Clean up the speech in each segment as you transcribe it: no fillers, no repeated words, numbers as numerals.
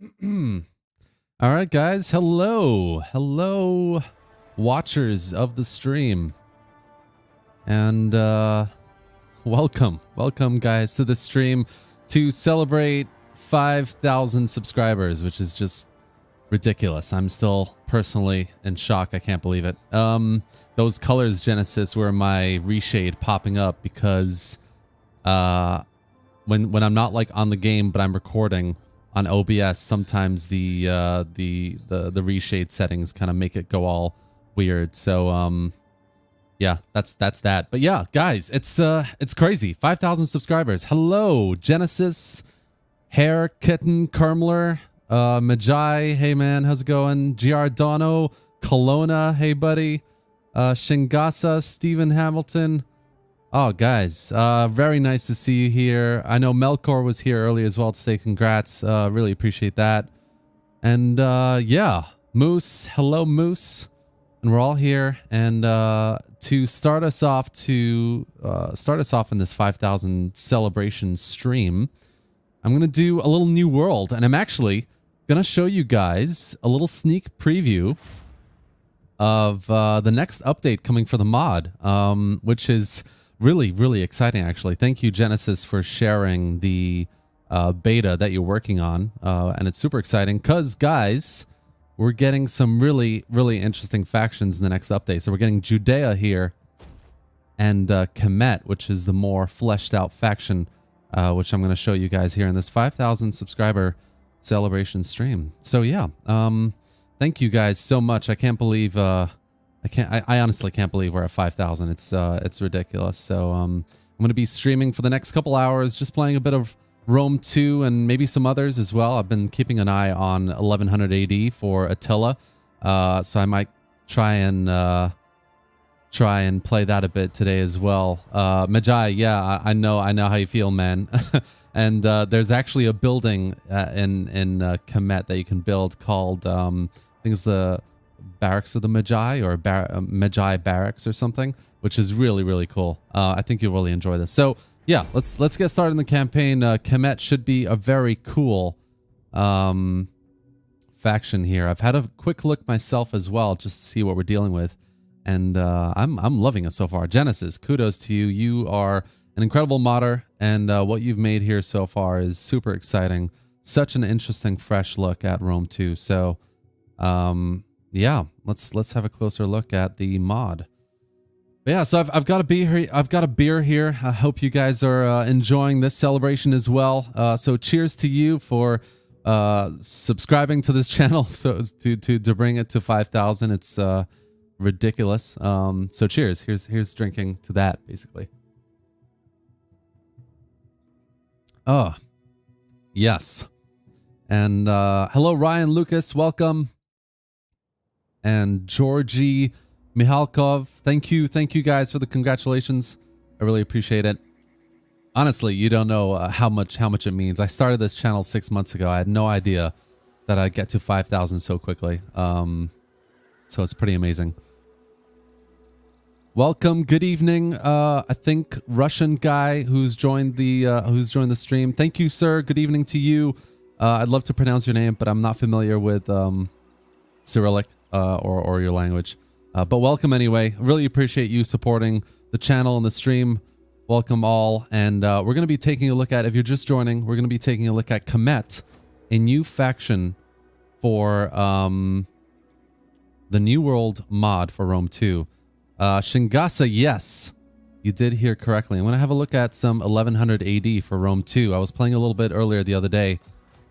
All right, guys. Hello, watchers of the stream, and welcome, guys, to the stream to celebrate 5,000 subscribers, which is just ridiculous. I'm still personally in shock. I can't believe it. Those colors, Genesis, were my reshade popping up because when I'm not like on the game, but I'm recording on OBS, sometimes the reshade settings kind of make it go all weird. So yeah, that's that. But yeah, guys, it's crazy. 5,000 subscribers. Hello, Genesis, Hair Kitten, Kermler, Magi. Hey man, how's it going? Giordano, Kelowna. Hey buddy. Shingasa, Stephen Hamilton. Oh, guys, very nice to see you here. I know Melkor was here early as well to say congrats. Really appreciate that. And yeah, Moose, hello Moose. And we're all here. And to start us off in this 5,000 celebration stream, I'm going to do a little new world. And I'm actually going to show you guys a little sneak preview of the next update coming for the mod, which is really exciting, actually. Thank you, Genesis, for sharing the beta that you're working on. And it's super exciting because, guys, we're getting some really interesting factions in the next update. So we're getting Judea here and Kemet, which is the more fleshed out faction, which I'm going to show you guys here in this 5,000 subscriber celebration stream. So yeah, thank you guys so much. I can't believe I honestly can't believe we're at 5,000. It's ridiculous. So I'm going to be streaming for the next couple hours, just playing a bit of Rome 2 and maybe some others as well. I've been keeping an eye on 1100 AD for Attila, so I might try and play that a bit today as well. Magi, yeah, I know how you feel, man. And there's actually a building in Kemet that you can build called I think it's the Barracks of the Magi, or Magi Barracks or something, which is really cool. I think you'll really enjoy this. So yeah, let's get started in the campaign. Kemet should be a very cool faction here. I've had a quick look myself as well, just to see what we're dealing with, and I'm loving it so far. Genesis, kudos to you. You are an incredible modder, and what you've made here so far is super exciting. Such an interesting, fresh look at Rome 2. So yeah, let's have a closer look at the mod. But yeah, so I've got a beer here. I've got a beer here. I hope you guys are enjoying this celebration as well. So cheers to you for subscribing to this channel, so to bring it to 5,000. It's ridiculous. So cheers. Here's drinking to that, basically. Oh, yes. And hello, Ryan Lucas. Welcome. And Georgie Mihalkov, thank you guys for the congratulations. I really appreciate it. Honestly, you don't know how much it means. I started this channel 6 months ago. I had no idea that I'd get to 5,000 so quickly. So it's pretty amazing. Welcome, good evening. I think Russian guy who's joined the stream. Thank you, sir. Good evening to you. I'd love to pronounce your name, but I'm not familiar with Cyrillic. Or your language. But welcome anyway. Really appreciate you supporting the channel and the stream. Welcome all. And we're going to be taking a look at, if you're just joining, we're going to be taking a look at Kemet, a new faction for the New World mod for Rome 2. Shingasa, yes, you did hear correctly. I'm going to have a look at some 1100 AD for Rome 2. I was playing a little bit earlier the other day,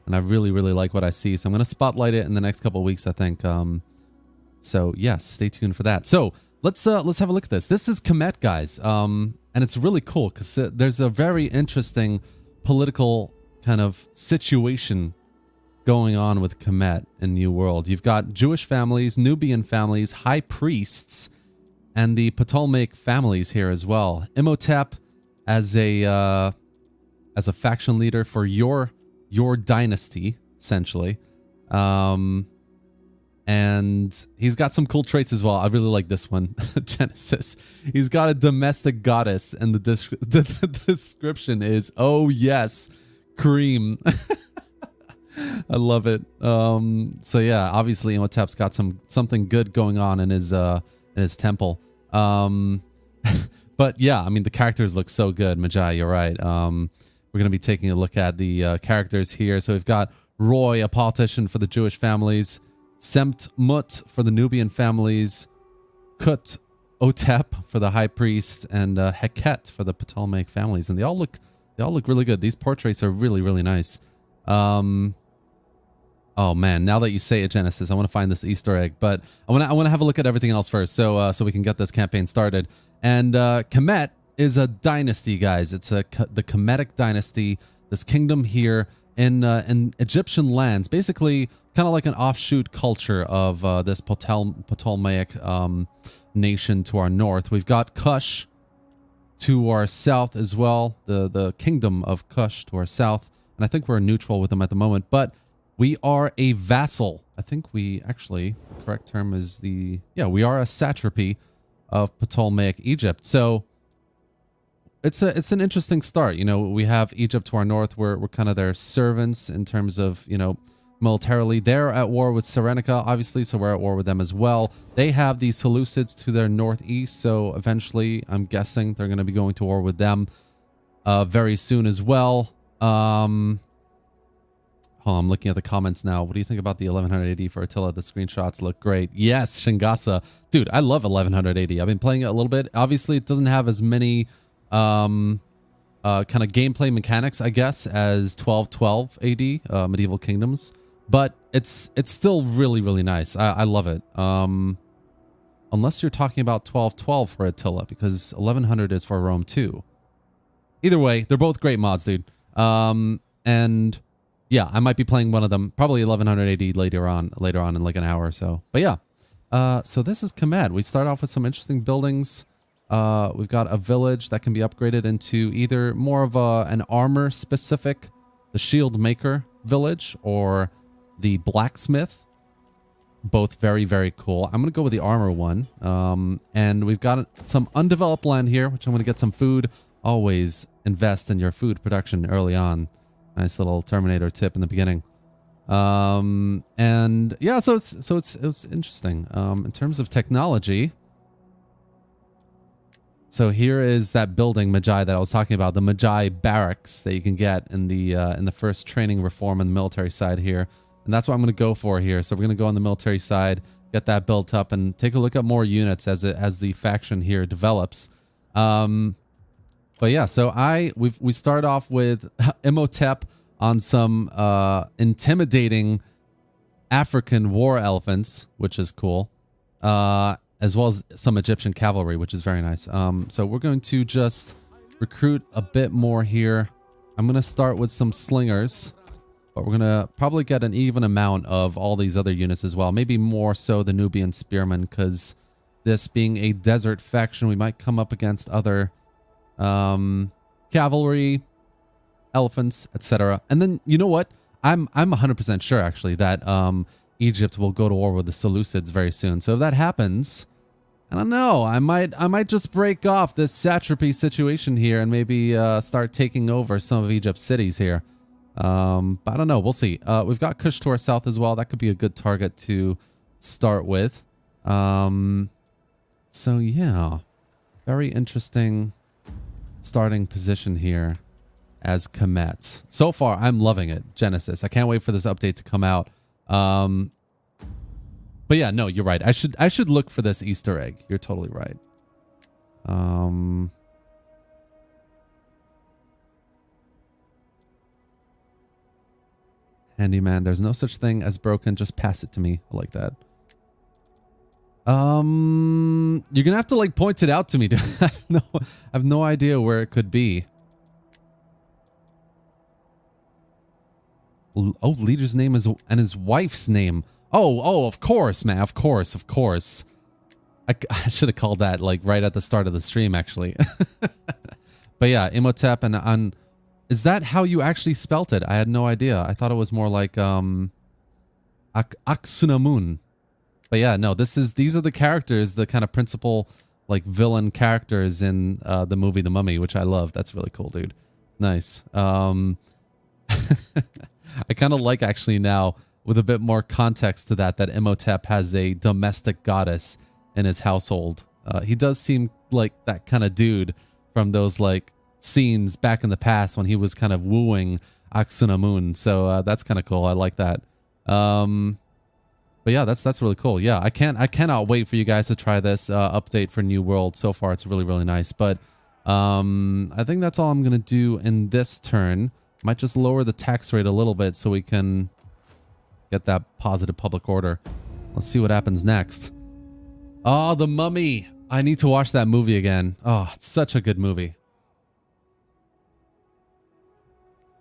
and I really like what I see. So I'm going to spotlight it in the next couple of weeks, I think. So yes, stay tuned for that. So let's have a look at this. This is Kemet, guys, and it's really cool because there's a very interesting political kind of situation going on with Kemet in New World. You've got Jewish families, Nubian families, high priests, and the Ptolemaic families here as well. Imhotep as a faction leader for your dynasty, essentially. And he's got some cool traits as well. I really like this one, Genesis. He's got a domestic goddess, and the description is, oh yes, cream. I love it. So yeah, obviously Imhotep's got something good going on in his temple. But yeah, I mean the characters look so good. Magi, you're right. We're gonna be taking a look at the characters here. So we've got Roy, a politician for the Jewish families, Semt Mut for the Nubian families, Kut Otep for the high priest, and Heket for the Ptolemaic families, and they all look really good. These portraits are really nice. Oh man, now that you say it, Genesis, I want to find this Easter egg, but I want to have a look at everything else first, so we can get this campaign started. And Kemet is a dynasty, guys. It's the Kemetic dynasty. This kingdom here in Egyptian lands, basically kind of like an offshoot culture of this Ptolemaic nation to our north. We've got Kush to our south as well, the kingdom of Kush to our south, and I think we're neutral with them at the moment, but we are a vassal. I think we actually, the correct term is we are a satrapy of Ptolemaic Egypt. So it's an interesting start. You know, we have Egypt to our north. We're kind of their servants in terms of, you know, militarily. They're at war with Serenica, obviously, so we're at war with them as well. They have the Seleucids to their northeast, so eventually, I'm guessing they're going to be going to war with them very soon as well. I'm looking at the comments now. What do you think about the 1180 for Attila? The screenshots look great. Yes, Shingasa. Dude, I love 1180. I've been playing it a little bit. Obviously, it doesn't have as many kind of gameplay mechanics, I guess, as 1212 AD, Medieval Kingdoms. But it's still really nice. I love it. Unless you're talking about 1212 for Attila, because 1100 is for Rome too. Either way, they're both great mods, dude. And yeah, I might be playing one of them, probably 1180 later on in like an hour or so. But yeah, so this is Kemet. We start off with some interesting buildings. We've got a village that can be upgraded into either more of an armor specific, the shield maker village, or the blacksmith. Both very cool. I'm going to go with the armor one. And we've got some undeveloped land here, which I'm going to get some food. Always invest in your food production early on. Nice little Terminator tip in the beginning. And yeah, so it's interesting. In terms of technology, so here is that building, Magi, that I was talking about, the Magi barracks that you can get in the first training reform on the military side here. And that's what I'm going to go for here. So we're going to go on the military side, get that built up, and take a look at more units as the faction here develops. But yeah, so we start off with Imhotep on some intimidating African war elephants, which is cool, as well as some Egyptian cavalry, which is very nice. So we're going to just recruit a bit more here. I'm going to start with some slingers, but we're going to probably get an even amount of all these other units as well. Maybe more so the Nubian spearmen, because this being a desert faction, we might come up against other cavalry, elephants, etc. And then, you know what? I'm 100% sure, actually, that Egypt will go to war with the Seleucids very soon. So if that happens, I don't know. I might just break off this satrapy situation here and maybe start taking over some of Egypt's cities here. But I don't know. We'll see. We've got Kush to our south as well. That could be a good target to start with. So yeah, very interesting starting position here as Kemet. So far, I'm loving it, Genesis. I can't wait for this update to come out. But yeah, no, you're right. I should look for this Easter egg. You're totally right. Handyman, there's no such thing as broken. Just pass it to me. I like that. You're gonna have to like point it out to me. No, I have no idea where it could be. Oh, leader's name is and his wife's name. Oh, of course, man. Of course. I should have called that like right at the start of the stream, actually. But yeah, Imhotep and is that how you actually spelt it? I had no idea. I thought it was more like Aksunamun. But yeah, no, these are the characters, the kind of principal like villain characters in the movie The Mummy, which I love. That's really cool, dude. Nice. I kind of like actually now with a bit more context to that Imhotep has a domestic goddess in his household. He does seem like that kind of dude from those like scenes back in the past when he was kind of wooing Aksunamun. So that's kind of cool. I like that. But yeah, that's really cool. Yeah, I cannot wait for you guys to try this update for New World. So far, it's really, really nice. But I think that's all I'm going to do in this turn. Might just lower the tax rate a little bit so we can get that positive public order. Let's see what happens next. Oh, The Mummy. I need to watch that movie again. Oh, it's such a good movie.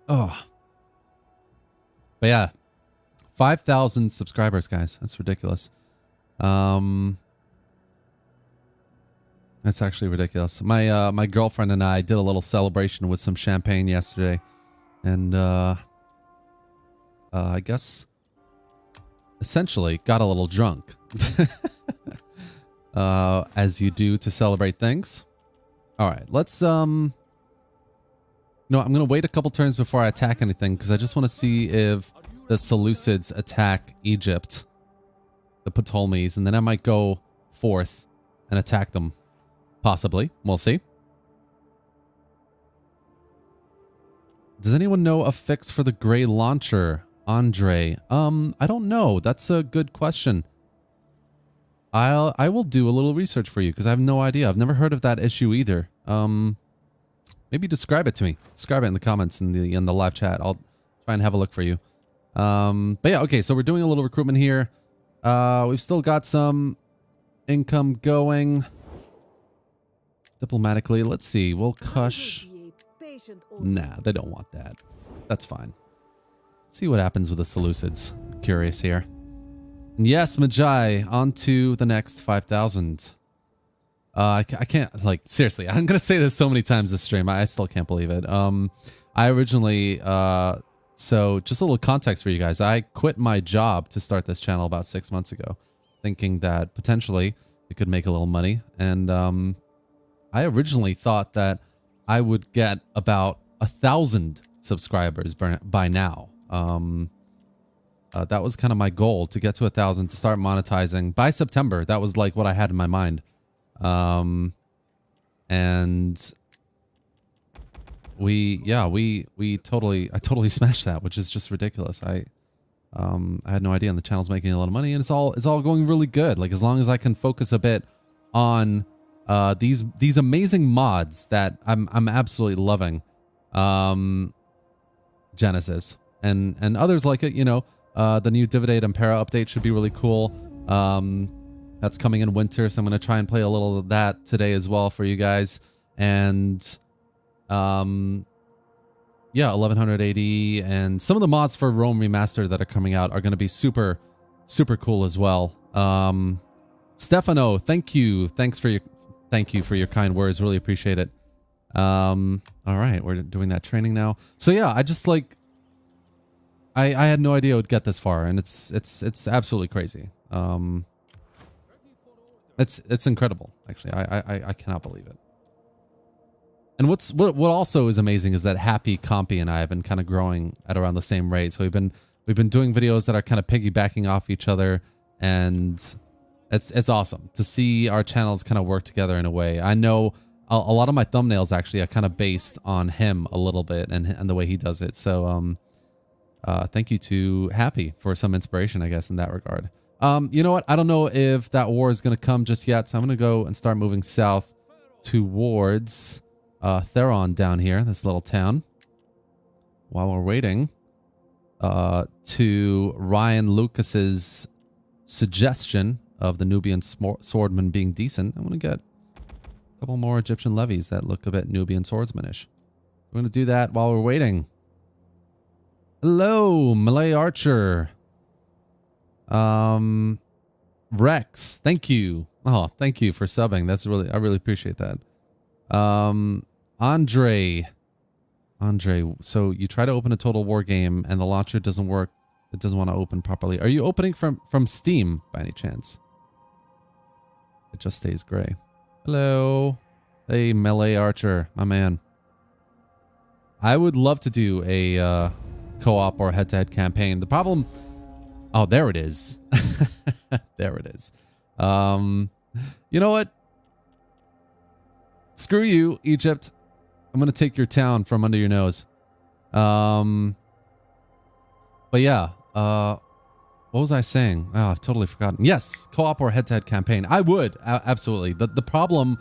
Oh. But yeah. 5,000 subscribers, guys. That's ridiculous. That's actually ridiculous. My girlfriend and I did a little celebration with some champagne yesterday. And I guess essentially got a little drunk. As you do to celebrate things. All right, let's no, I'm gonna wait a couple turns before I attack anything because I just want to see if the Seleucids attack Egypt, the Ptolemies, and then I might go forth and attack them. Possibly. We'll see. Does anyone know a fix for the gray launcher, Andre? I don't know. That's a good question. I will do a little research for you because I have no idea. I've never heard of that issue either. Maybe describe it to me. Describe it in the comments in the live chat. I'll try and have a look for you. But yeah, okay, so we're doing a little recruitment here. We've still got some income going. Diplomatically, let's see. We'll cush. Nah, they don't want that. That's fine. Let's see what happens with the Seleucids. Curious here. And yes, Magi, on to the next 5,000. I can't, like, seriously, I'm going to say this so many times this stream. I still can't believe it. I originally, so just a little context for you guys. I quit my job to start this channel about 6 months ago, thinking that potentially it could make a little money. And I originally thought that I would get about 1,000 subscribers by now. That was kind of my goal, to get to 1,000 to start monetizing by September. That was like what I had in my mind. And I totally smashed that, which is just ridiculous. I had no idea, and the channel's making a lot of money, and it's all going really good. Like, as long as I can focus a bit on these amazing mods that I'm absolutely loving, Genesis and others like it. You know, the new Dividade Impera update should be really cool. That's coming in winter, so I'm going to try and play a little of that today as well for you guys. And yeah, 1180 and some of the mods for Rome Remastered that are coming out are going to be super cool as well. Stefano, thank you for your kind words. Really appreciate it. All right, we're doing that training now. So yeah, I just like I had no idea it would get this far, and it's absolutely crazy. It's incredible, actually. I cannot believe it. And what also is amazing is that Happy, Compy, and I have been kind of growing at around the same rate. So we've been doing videos that are kind of piggybacking off each other, and it's awesome to see our channels kind of work together in a way. I know a lot of my thumbnails actually are kind of based on him a little bit and the way he does it. So thank you to Happy for some inspiration, I guess, in that regard. You know what? I don't know if that war is going to come just yet, so I'm going to go and start moving south towards Theron down here, this little town. While we're waiting to Ryan Lucas's suggestion of the Nubian swordman being decent, I'm going to get a couple more Egyptian levies that look a bit Nubian swordsmanish. We're going to do that while we're waiting. Hello, Malay Archer. Rex, thank you. Oh, thank you for subbing. I really appreciate that. Andre, so you try to open a Total War game and the launcher doesn't work. It doesn't want to open properly. Are you opening from Steam by any chance? It just stays gray. Hello. Hey, Melee Archer, my man. I would love to do a co-op or head-to-head campaign. The problem... Oh, there it is. There it is. You know what? Screw you, Egypt. I'm going to take your town from under your nose. But yeah, what was I saying? Oh, I've totally forgotten. Yes, co-op or head-to-head campaign. I would, absolutely. The problem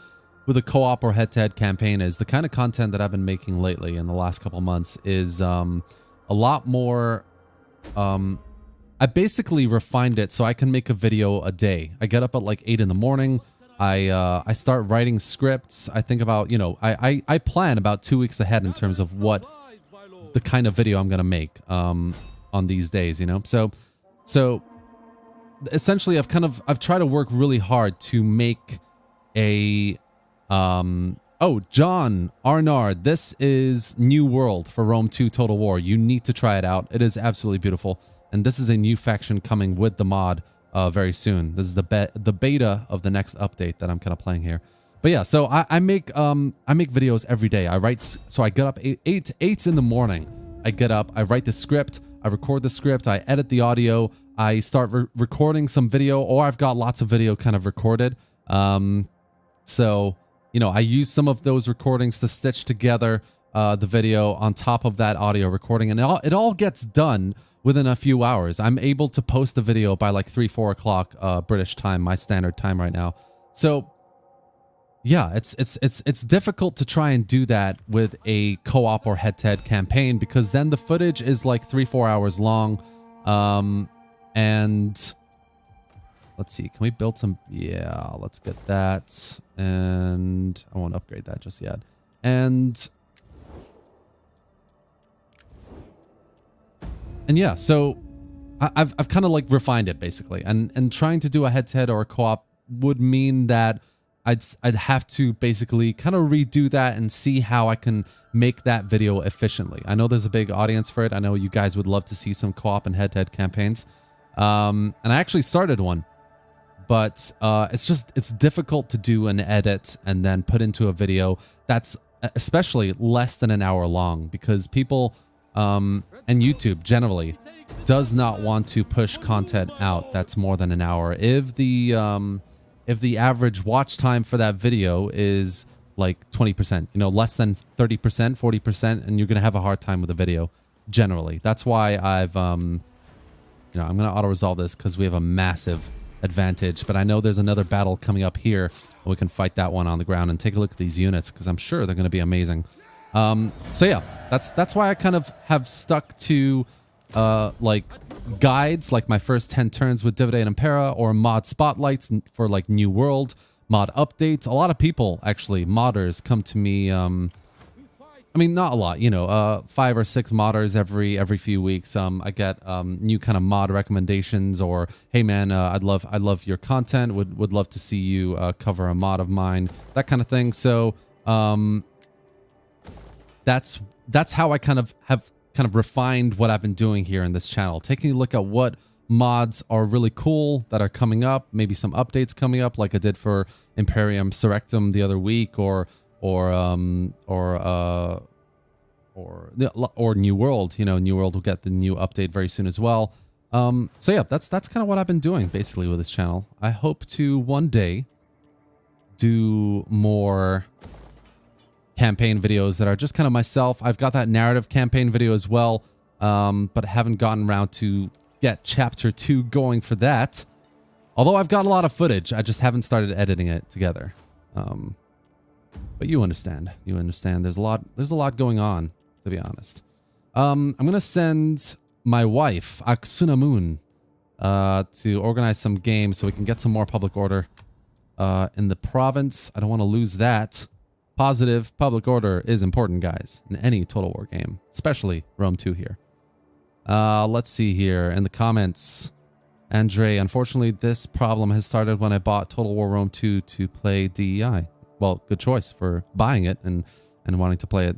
with a co-op or head-to-head campaign is the kind of content that I've been making lately in the last couple months is a lot more... I basically refined it so I can make a video a day. I get up at like 8 in the morning. I start writing scripts. I think about, you know, I plan about 2 weeks ahead in terms of what the kind of video I'm going to make on these days, you know? So essentially I've tried to work really hard to make a, oh, John Arnard, this is New World for Rome 2 Total War. You need to try it out. It is absolutely beautiful. And this is a new faction coming with the mod very soon. This is the beta of the next update that I'm kind of playing here. But yeah, so I make videos every day. I write, so I get up 8 in the morning. I get up, I write the script, I record the script, I edit the audio, I start recording some video, or I've got lots of video kind of recorded. So, you know, I use some of those recordings to stitch together the video on top of that audio recording, and it all gets done within a few hours. I'm able to post the video by like 3-4 o'clock British time, my standard time right now. So yeah, it's difficult to try and do that with a co-op or head-to-head campaign, because then the footage is like 3-4 hours long. And let's see, can we build some? Yeah, let's get that. And I won't upgrade that just yet. And yeah, so I've kind of like refined it basically, and trying to do a head-to-head or a co-op would mean that I'd have to basically kind of redo that and see how I can make that video efficiently. I know there's a big audience for it. I know you guys would love to see some co-op and head-to-head campaigns, and I actually started one, but it's difficult to do an edit and then put into a video that's especially less than an hour long, because people and YouTube generally does not want to push content out that's more than an hour. If the average watch time for that video is like 20%, you know, less than 30%, 40%, and you're gonna have a hard time with the video generally. That's why I've you know, I'm gonna auto resolve this because we have a massive advantage, but I know there's another battle coming up here and we can fight that one on the ground. And take a look at these units, because I'm sure they're gonna be amazing. So yeah, that's why I kind of have stuck to like guides, like my first 10 turns with Divide and Impera, or mod spotlights for like New World, mod updates. A lot of people, actually, modders, come to me, I mean, not a lot, you know, 5 or 6 modders every few weeks. I get new kind of mod recommendations, or hey man, I'd love your content, would love to see you cover a mod of mine, that kind of thing. So that's how I have refined what I've been doing here in this channel, taking a look at what mods are really cool that are coming up, maybe some updates coming up, like I did for Imperium Surrectum the other week, or New World. You know, New World will get the new update very soon as well. So yeah, that's kind of what I've been doing basically with this channel. I hope to one day do more campaign videos that are just kind of myself. I've got that narrative campaign video as well, but haven't gotten around to get chapter 2 going for that. Although I've got a lot of footage, I just haven't started editing it together. But you understand. You understand. There's a lot going on, to be honest. I'm gonna send my wife Aksunamun to organize some games so we can get some more public order in the province. I don't want to lose that. Positive public order is important, guys, in any Total War game, especially Rome 2 here. Let's see here in the comments. Andre, unfortunately, this problem has started when I bought Total War Rome 2 to play DEI. Well, good choice for buying it and wanting to play it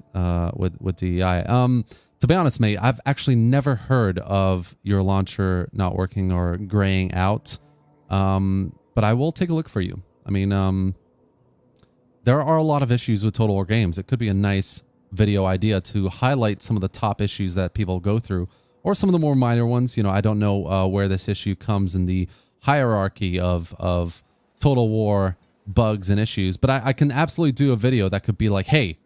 with DEI. To be honest, mate, I've actually never heard of your launcher not working or graying out, but I will take a look for you. I mean, there are a lot of issues with Total War games. It could be a nice video idea to highlight some of the top issues that people go through or some of the more minor ones. You know, I don't know where this issue comes in the hierarchy of Total War bugs and issues, but I can absolutely do a video that could be like, hey,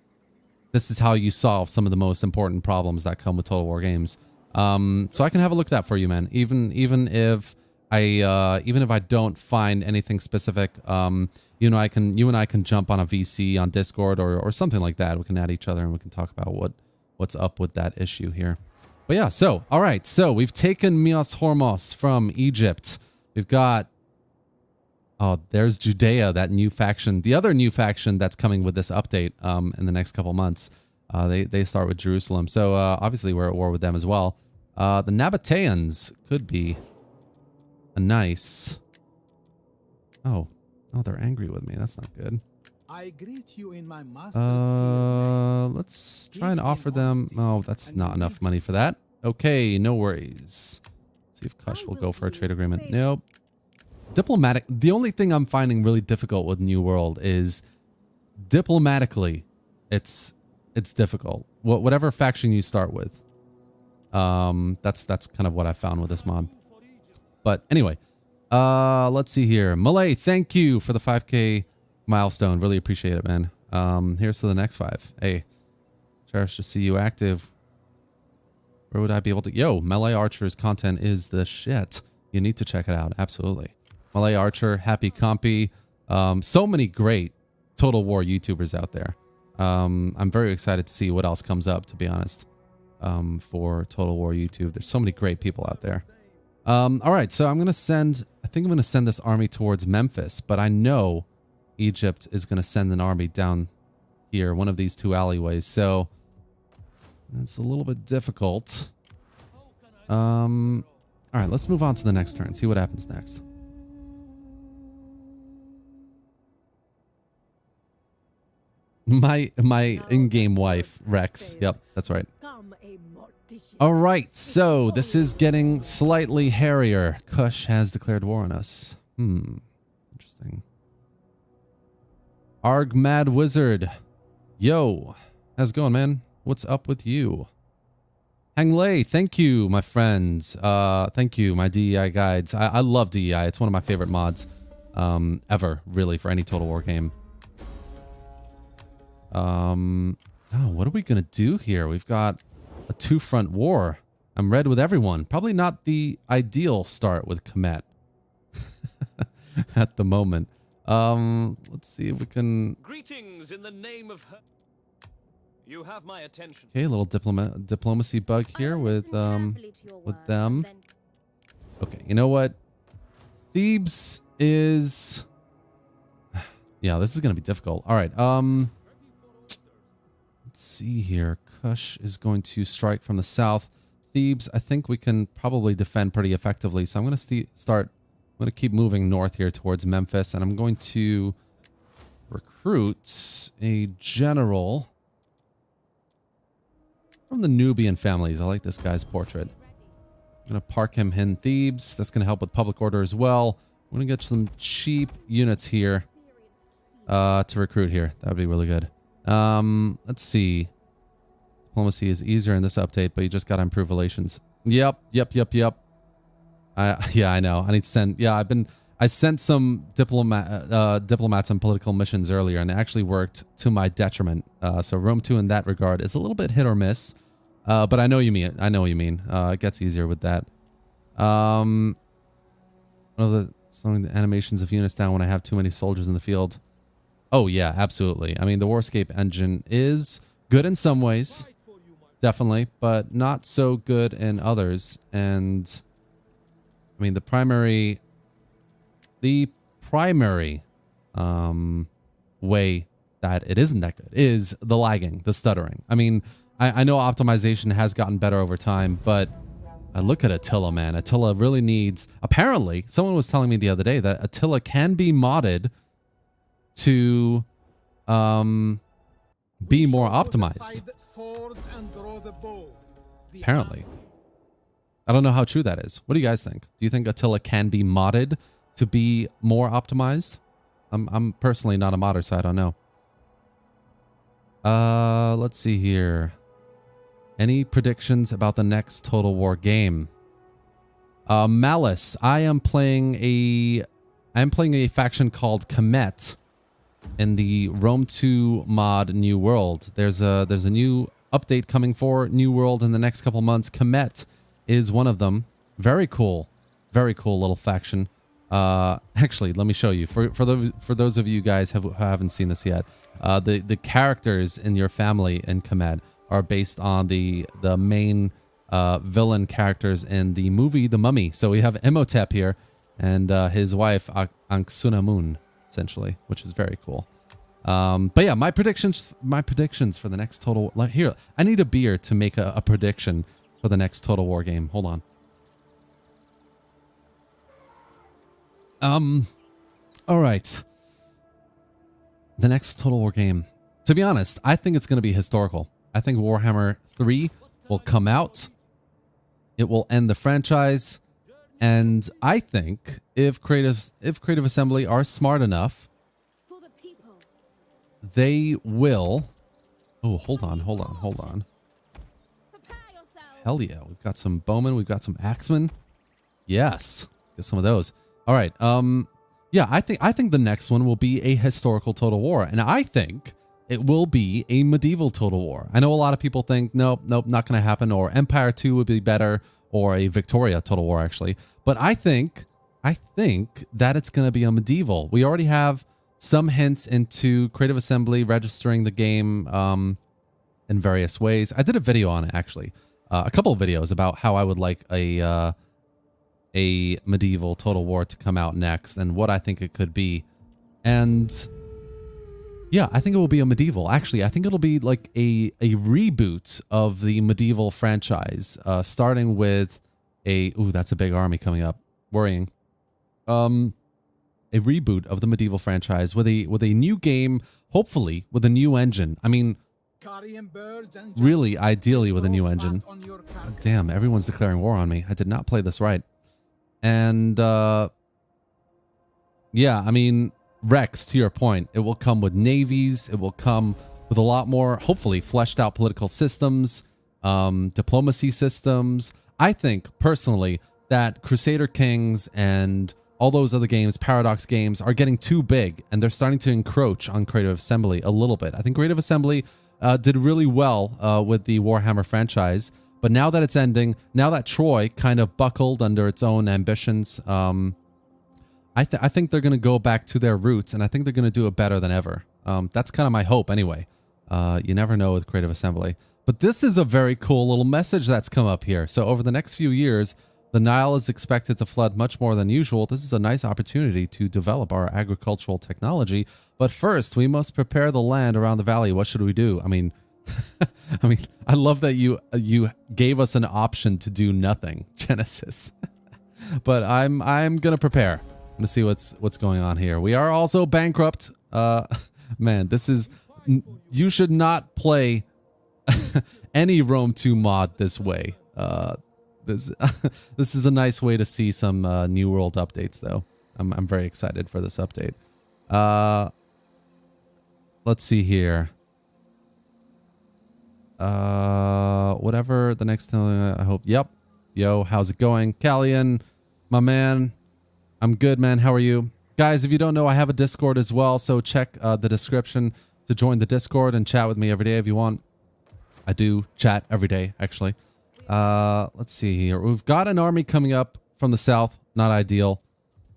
this is how you solve some of the most important problems that come with Total War games. So I can have a look at that for you, man. Even if I don't find anything specific, you and I can jump on a VC on Discord or something like that. We can add each other and we can talk about what's up with that issue here. But yeah, so all right, so we've taken Mios Hormos from Egypt. We've got, oh, there's Judea, that new faction, the other new faction that's coming with this update in the next couple months. They start with Jerusalem, so obviously we're at war with them as well. The Nabateans could be a nice. Oh, they're angry with me. That's not good. I greet you in my master's let's try and offer them. Oh, that's not enough money for that. Okay, no worries. See if Kush will go for a trade agreement. Nope. Diplomatic. The only thing I'm finding really difficult with New World is diplomatically, it's difficult. Whatever faction you start with, that's kind of what I found with this mod. But anyway, let's see here. Malay, thank you for the 5K milestone. Really appreciate it, man. Here's to the next 5. Hey, cherish to see you active. Where would I be able to? Yo, Melee Archer's content is the shit. You need to check it out. Absolutely. Melee Archer, Happy Compy. So many great Total War YouTubers out there. I'm very excited to see what else comes up, to be honest, for Total War YouTube. There's so many great people out there. All right, so I think I'm going to send this army towards Memphis, but I know Egypt is going to send an army down here, one of these 2 alleyways, so it's a little bit difficult. All right, let's move on to the next turn, see what happens next. My in-game wife, Rex. Yep, that's right. All right, so this is getting slightly hairier. Kush has declared war on us. Interesting. Arg Mad Wizard. Yo, how's it going, man? What's up with you? Hang Lei, thank you, my friends. Thank you, my DEI guides. I love DEI. It's one of my favorite mods ever, really, for any Total War game. Oh, what are we gonna do here? We've got a 2-front war. I'm red with everyone. Probably not the ideal start with Komet at the moment. Let's see if we can. Greetings in the name of her. You have my attention. Okay, a little diplomacy bug here with them. Okay, you know what? Thebes is. Yeah, this is gonna be difficult. All right. Let's see here. Kush is going to strike from the south. Thebes, I think we can probably defend pretty effectively. So I'm going to I'm going to keep moving north here towards Memphis, and I'm going to recruit a general from the Nubian families. I like this guy's portrait. I'm going to park him in Thebes. That's going to help with public order as well. I'm going to get some cheap units here to recruit here. That would be really good. Let's see. Diplomacy is easier in this update, but you just got to improve relations. Yep. Yeah, I know. I need to send. Yeah, I sent some diplomats on political missions earlier, and it actually worked to my detriment. So Rome 2 in that regard is a little bit hit or miss. But I know you mean. It gets easier with that. One of slowing the animations of units down when I have too many soldiers in the field. Oh yeah, absolutely. I mean, the Warscape engine is good in some ways, definitely, but not so good in others. And I mean, the primary way that it isn't that good is the lagging, the stuttering. I mean, I know optimization has gotten better over time, but look at Attila, man. Attila really needs. Apparently, someone was telling me the other day that Attila can be modded to be more optimized. Apparently. I don't know how true that is. What do you guys think? Do you think Attila can be modded to be more optimized? I'm personally not a modder, so I don't know. Let's see here. Any predictions about the next Total War game? Malice. I am playing a faction called Comet in the Rome 2 mod New World. There's a new update coming for New World in the next couple months. Comet is one of them. Very cool little faction. Actually, let me show you. For those of you guys who haven't seen this yet, the characters in your family in Comet are based on the main villain characters in the movie The Mummy. So we have Imhotep here and his wife Anksunamun, essentially, which is very cool. But yeah, my predictions for the next Total War. Here, I need a beer to make a prediction for the next Total War game. Hold on. All right. The next Total War game. To be honest, I think it's going to be historical. I think Warhammer 3 will come out. It will end the franchise. And I think if Creative Assembly are smart enough, they will... Oh, hold on. Hell yeah. We've got some bowmen. We've got some axemen. Yes. Let's get some of those. All right. Yeah, I think the next one will be a historical Total War. And I think it will be a medieval Total War. I know a lot of people think, nope, not going to happen. Or Empire 2 would be better. Or a Victoria Total War, actually. But I think that it's going to be a medieval. We already have some hints into Creative Assembly registering the game in various ways. I did a video on it, actually. A couple of videos about how I would like a medieval Total War to come out next and what I think it could be. And yeah, I think it will be a medieval. Actually, I think it'll be like a reboot of the medieval franchise, starting with ooh, that's a big army coming up. Worrying. A reboot of the medieval franchise with a new game, hopefully with a new engine. I mean, really, ideally with a new engine. Damn, everyone's declaring war on me. I did not play this right. And yeah, I mean, Rex, to your point, it will come with navies. It will come with a lot more, hopefully, fleshed out political systems, diplomacy systems. I think, personally, that Crusader Kings and all those other games, Paradox games, are getting too big, and they're starting to encroach on Creative Assembly a little bit. I think Creative Assembly did really well with the Warhammer franchise, but now that it's ending, now that Troy kind of buckled under its own ambitions, I think they're going to go back to their roots, and I think they're going to do it better than ever. That's kind of my hope anyway. You never know with Creative Assembly. But this is a very cool little message that's come up here. So over the next few years, the Nile is expected to flood much more than usual. This is a nice opportunity to develop our agricultural technology. But first, we must prepare the land around the valley. What should we do? I mean, I love that you gave us an option to do nothing, Genesis. But I'm gonna prepare. I'm gonna see what's going on here. We are also bankrupt. Man, this is, you should not play any Rome 2 mod this way. This is a nice way to see some New World updates, though. I'm very excited for this update. Let's see here. Whatever the next time, I hope. Yep. Yo, how's it going? Callian, my man. I'm good, man. How are you? Guys, if you don't know, I have a Discord as well, so check the description to join the Discord and chat with me every day if you want. I do chat every day, actually. Let's see here. We've got an army coming up from the south. Not ideal.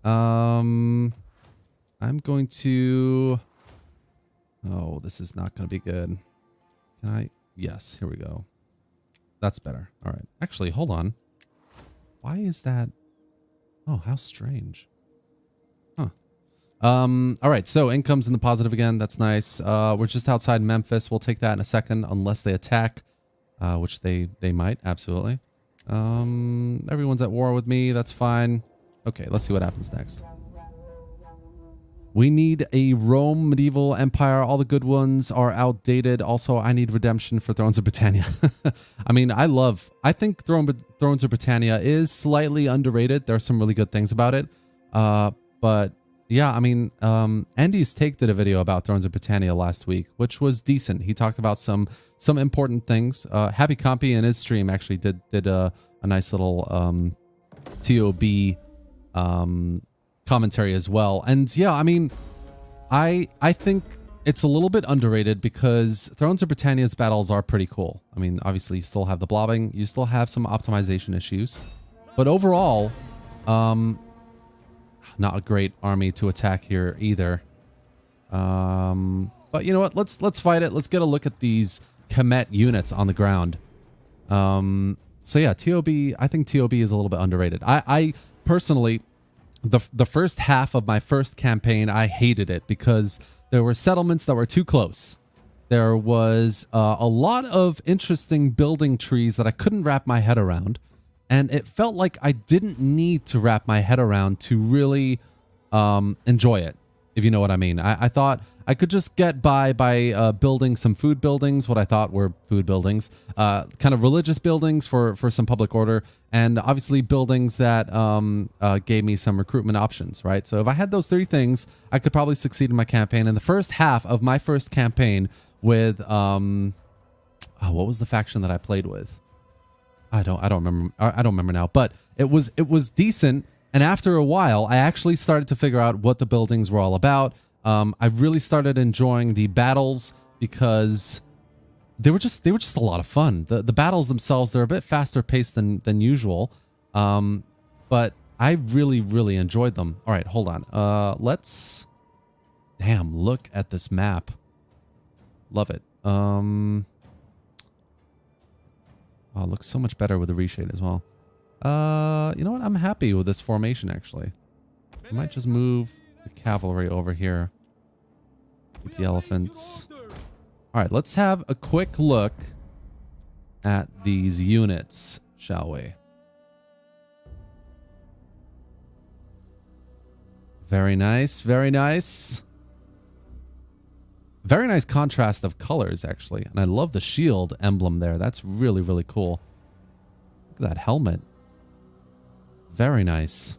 I'm going to... Oh, this is not going to be good. Can I... Yes, here we go. That's better. All right. Actually, hold on. Why is that... Oh, how strange. Huh. All right, so income's in the positive again. That's nice. We're just outside Memphis. We'll take that in a second, unless they attack, which they might, absolutely. Everyone's at war with me. That's fine. Okay, let's see what happens next. We need a Rome medieval empire. All the good ones are outdated. Also, I need redemption for Thrones of Britannia. I mean, I think Thrones of Britannia is slightly underrated. There are some really good things about it. But yeah, I mean, Andy's Take did a video about Thrones of Britannia last week, which was decent. He talked about some important things. Happy Compy in his stream actually did a nice little TOB commentary as well. And yeah, I mean, I think it's a little bit underrated because Thrones of Britannia's battles are pretty cool. I mean, obviously you still have the blobbing, you still have some optimization issues, but overall, not a great army to attack here either. But you know what? Let's fight it. Let's get a look at these Kemet units on the ground. So yeah, TOB. I think TOB is a little bit underrated. I personally, the first half of my first campaign, I hated it because there were settlements that were too close. There was a lot of interesting building trees that I couldn't wrap my head around. And it felt like I didn't need to wrap my head around to really enjoy it, if you know what I mean. I thought I could just get by building some food buildings, what I thought were food buildings, kind of religious buildings for some public order, and obviously buildings that gave me some recruitment options, right? So if I had those three things, I could probably succeed in my campaign. In the first half of my first campaign with, what was the faction that I played with? I don't remember now, but it was decent. And after a while, I actually started to figure out what the buildings were all about. I really started enjoying the battles because they were just a lot of fun. The battles themselves, they're a bit faster paced than usual. But I really enjoyed them. All right, hold on. Damn, look at this map. Love it. Oh, it looks so much better with the reshade as well. You know what? I'm happy with this formation, actually. I might just move the cavalry over here with the elephants. All right, let's have a quick look at these units, shall we? Very nice, very nice. Very nice contrast of colors, actually. And I love the shield emblem there. That's really cool. Look at that helmet. Very nice.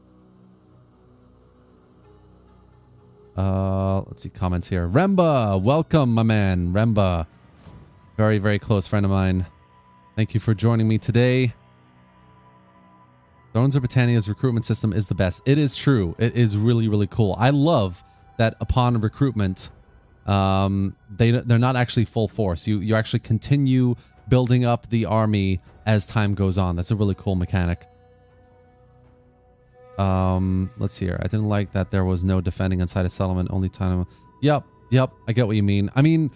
Let's see comments here. Remba, welcome, my man. Remba. Very close friend of mine. Thank you for joining me today. Thrones of Britannia's recruitment system is the best. It is true. It is really cool. I love that upon recruitment, they're not actually full force. You actually continue building up the army as time goes on. That's a really cool mechanic. Let's see here. I didn't like that there was no defending inside a settlement, only time. Yep, I get what you mean. I mean,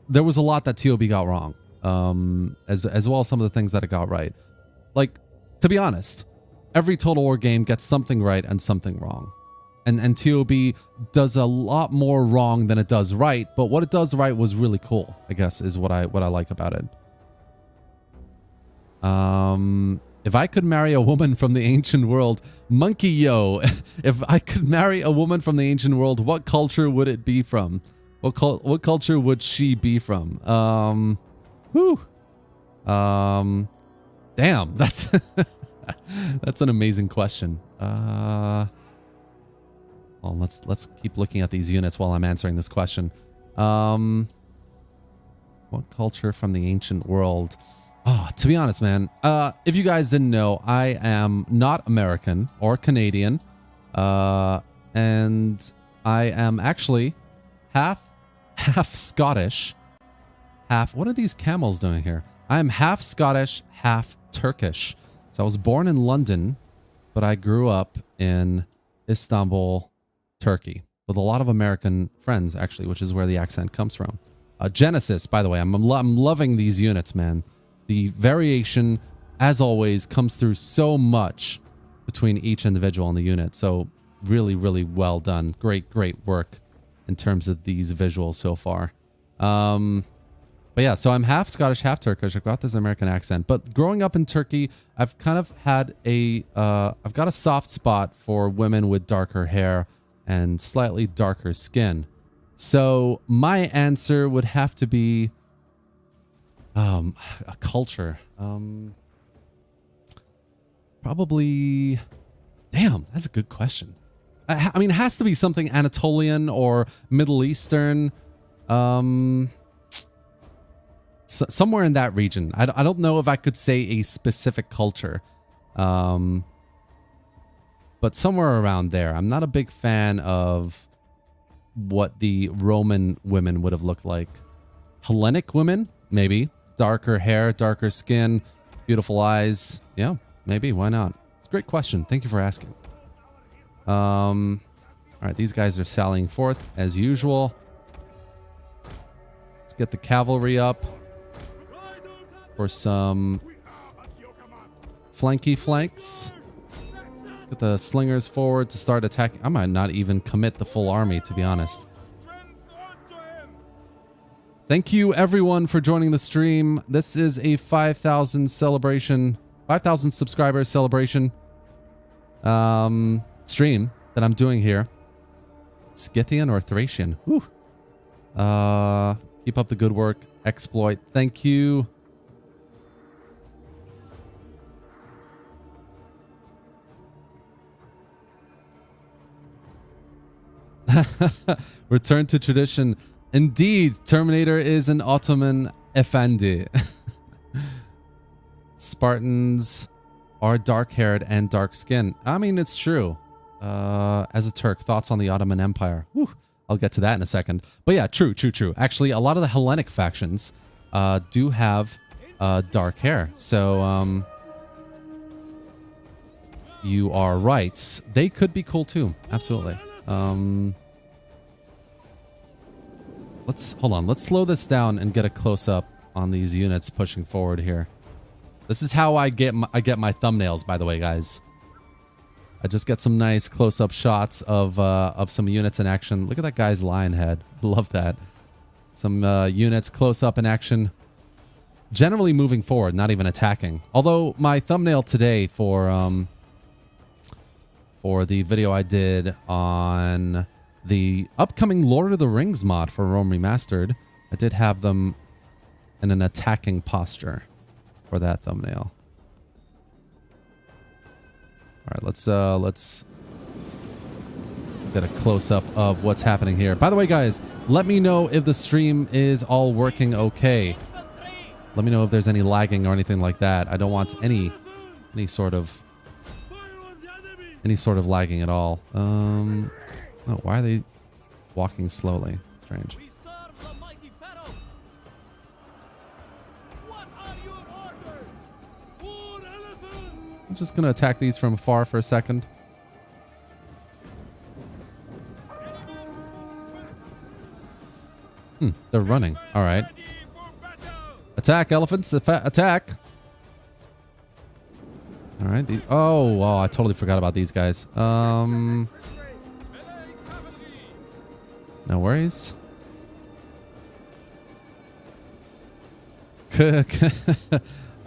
there was a lot that TOB got wrong, as well as some of the things that it got right. Like, to be honest, every Total War game gets something right and something wrong. And TOB does a lot more wrong than it does right, but what it does right was really cool, I guess, is what I like about it. If I could marry a woman from the ancient world, Monkey Yo, if I could marry a woman from the ancient world, what culture would it be from? What culture would she be from? Damn, that's that's an amazing question. Well, let's keep looking at these units while I'm answering this question. What culture from the ancient world? Oh, to be honest, man, if you guys didn't know, I am not American or Canadian, and I am actually half Scottish, what are these camels doing here? I am half Scottish, half Turkish. So I was born in London, but I grew up in Istanbul, Turkey, with a lot of American friends, actually, which is where the accent comes from. Genesis, by the way, I'm loving these units, man. The variation, as always, comes through so much between each individual in the unit. So really well done. Great work in terms of these visuals so far. But yeah, so I'm half Scottish, half Turkish. I've got this American accent. But growing up in Turkey, I've kind of had I've got a soft spot for women with darker hair and slightly darker skin. So my answer would have to be a culture. Probably, damn, that's a good question. I mean, it has to be something Anatolian or Middle Eastern. Somewhere in that region. I don't know if I could say a specific culture. But somewhere around there. I'm not a big fan of what the Roman women would have looked like. Hellenic women? Maybe. Darker hair, darker skin, beautiful eyes. Yeah, maybe. Why not? It's a great question. Thank you for asking. All right, these guys are sallying forth as usual. Let's get the cavalry up for some flanky flanks. Let's get the slingers forward to start attacking. I might not even commit the full army, to be honest. Thank you everyone for joining the stream. This is a 5,000 celebration, 5,000 subscribers celebration stream that I'm doing here. Scythian or Thracian? Whew. Keep up the good work. Exploit. Thank you. Return to tradition. Indeed, Terminator is an Ottoman Effendi. Spartans are dark-haired and dark-skinned. I mean, it's true. As a Turk, thoughts on the Ottoman Empire? Whew, I'll get to that in a second. But yeah, true. Actually, a lot of the Hellenic factions do have dark hair. So you are right. They could be cool too. Absolutely. Hold on. Let's slow this down and get a close-up on these units pushing forward here. This is how I get my thumbnails, by the way, guys. I just get some nice close-up shots of some units in action. Look at that guy's lion head. I love that. Some units close up in action. Generally moving forward, not even attacking. Although my thumbnail today for the video I did on the upcoming Lord of the Rings mod for Rome Remastered, I did have them in an attacking posture for that thumbnail. All right, let's get a close-up of what's happening here. By the way, guys, let me know if the stream is all working okay. Let me know if there's any lagging or anything like that. I don't want any sort of lagging at all. Oh, why are they walking slowly? Strange. I'm just gonna attack these from afar for a second. They're running. All right. Attack, elephants! Attack! All right. Oh, I totally forgot about these guys. No worries.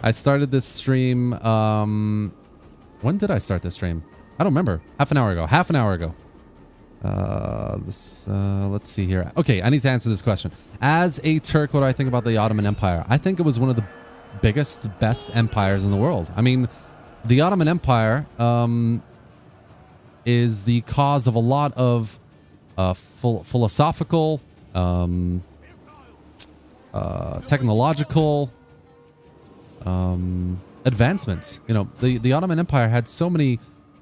I started this stream. When did I start this stream? I don't remember. Half an hour ago. Let's see here. Okay, I need to answer this question. As a Turk, what do I think about the Ottoman Empire? I think it was one of the biggest, best empires in the world. I mean, the Ottoman Empire is the cause of a lot of philosophical, technological advancements. You know, the Ottoman Empire had so many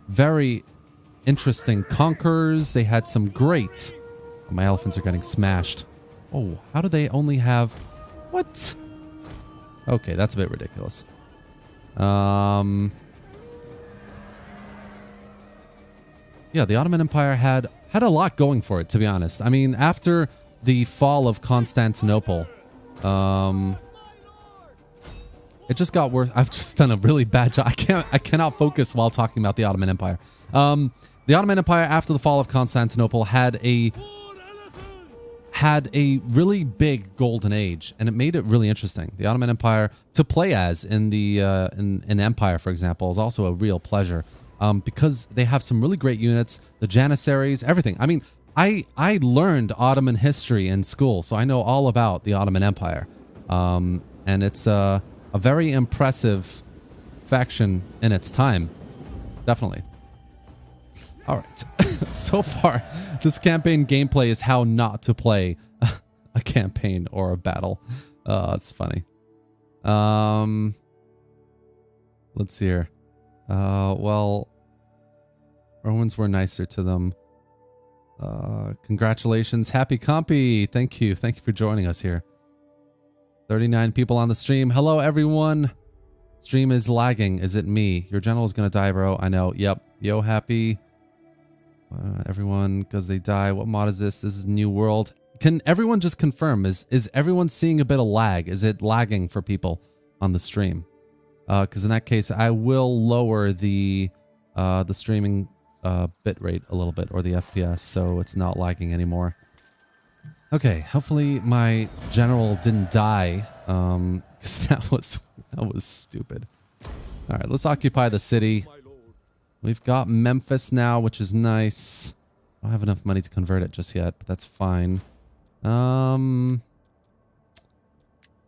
very interesting conquerors. They had some great... Oh, my elephants are getting smashed. Oh, how do they only have... What? Okay, that's a bit ridiculous. Yeah, the Ottoman Empire had a lot going for it, to be honest. I mean, after the fall of Constantinople, it just got worse. I've just done a really bad job. I cannot focus while talking about the Ottoman Empire. The Ottoman Empire, after the fall of Constantinople, had a really big golden age, and it made it really interesting. The Ottoman Empire to play as in the in Empire, for example, is also a real pleasure. Because they have some really great units, the Janissaries, everything. I mean, I learned Ottoman history in school, so I know all about the Ottoman Empire. And it's a very impressive faction in its time. Definitely. All right. So far, this campaign gameplay is how not to play a campaign or a battle. It's funny. Let's see here. Well, Romans were nicer to them. Congratulations. Happy Compy. Thank you. Thank you for joining us here. 39 people on the stream. Hello, everyone. Stream is lagging. Is it me? Your general is going to die, bro. I know. Yep. Yo, happy. Everyone, because they die. What mod is this? This is New World. Can everyone just confirm? Is everyone seeing a bit of lag? Is it lagging for people on the stream? Because in that case, I will lower the streaming bit rate a little bit, or the FPS, so it's not lagging anymore. Okay, hopefully my general didn't die, because that was stupid. All right, let's occupy the city. We've got Memphis now, which is nice. I don't have enough money to convert it just yet, but that's fine. So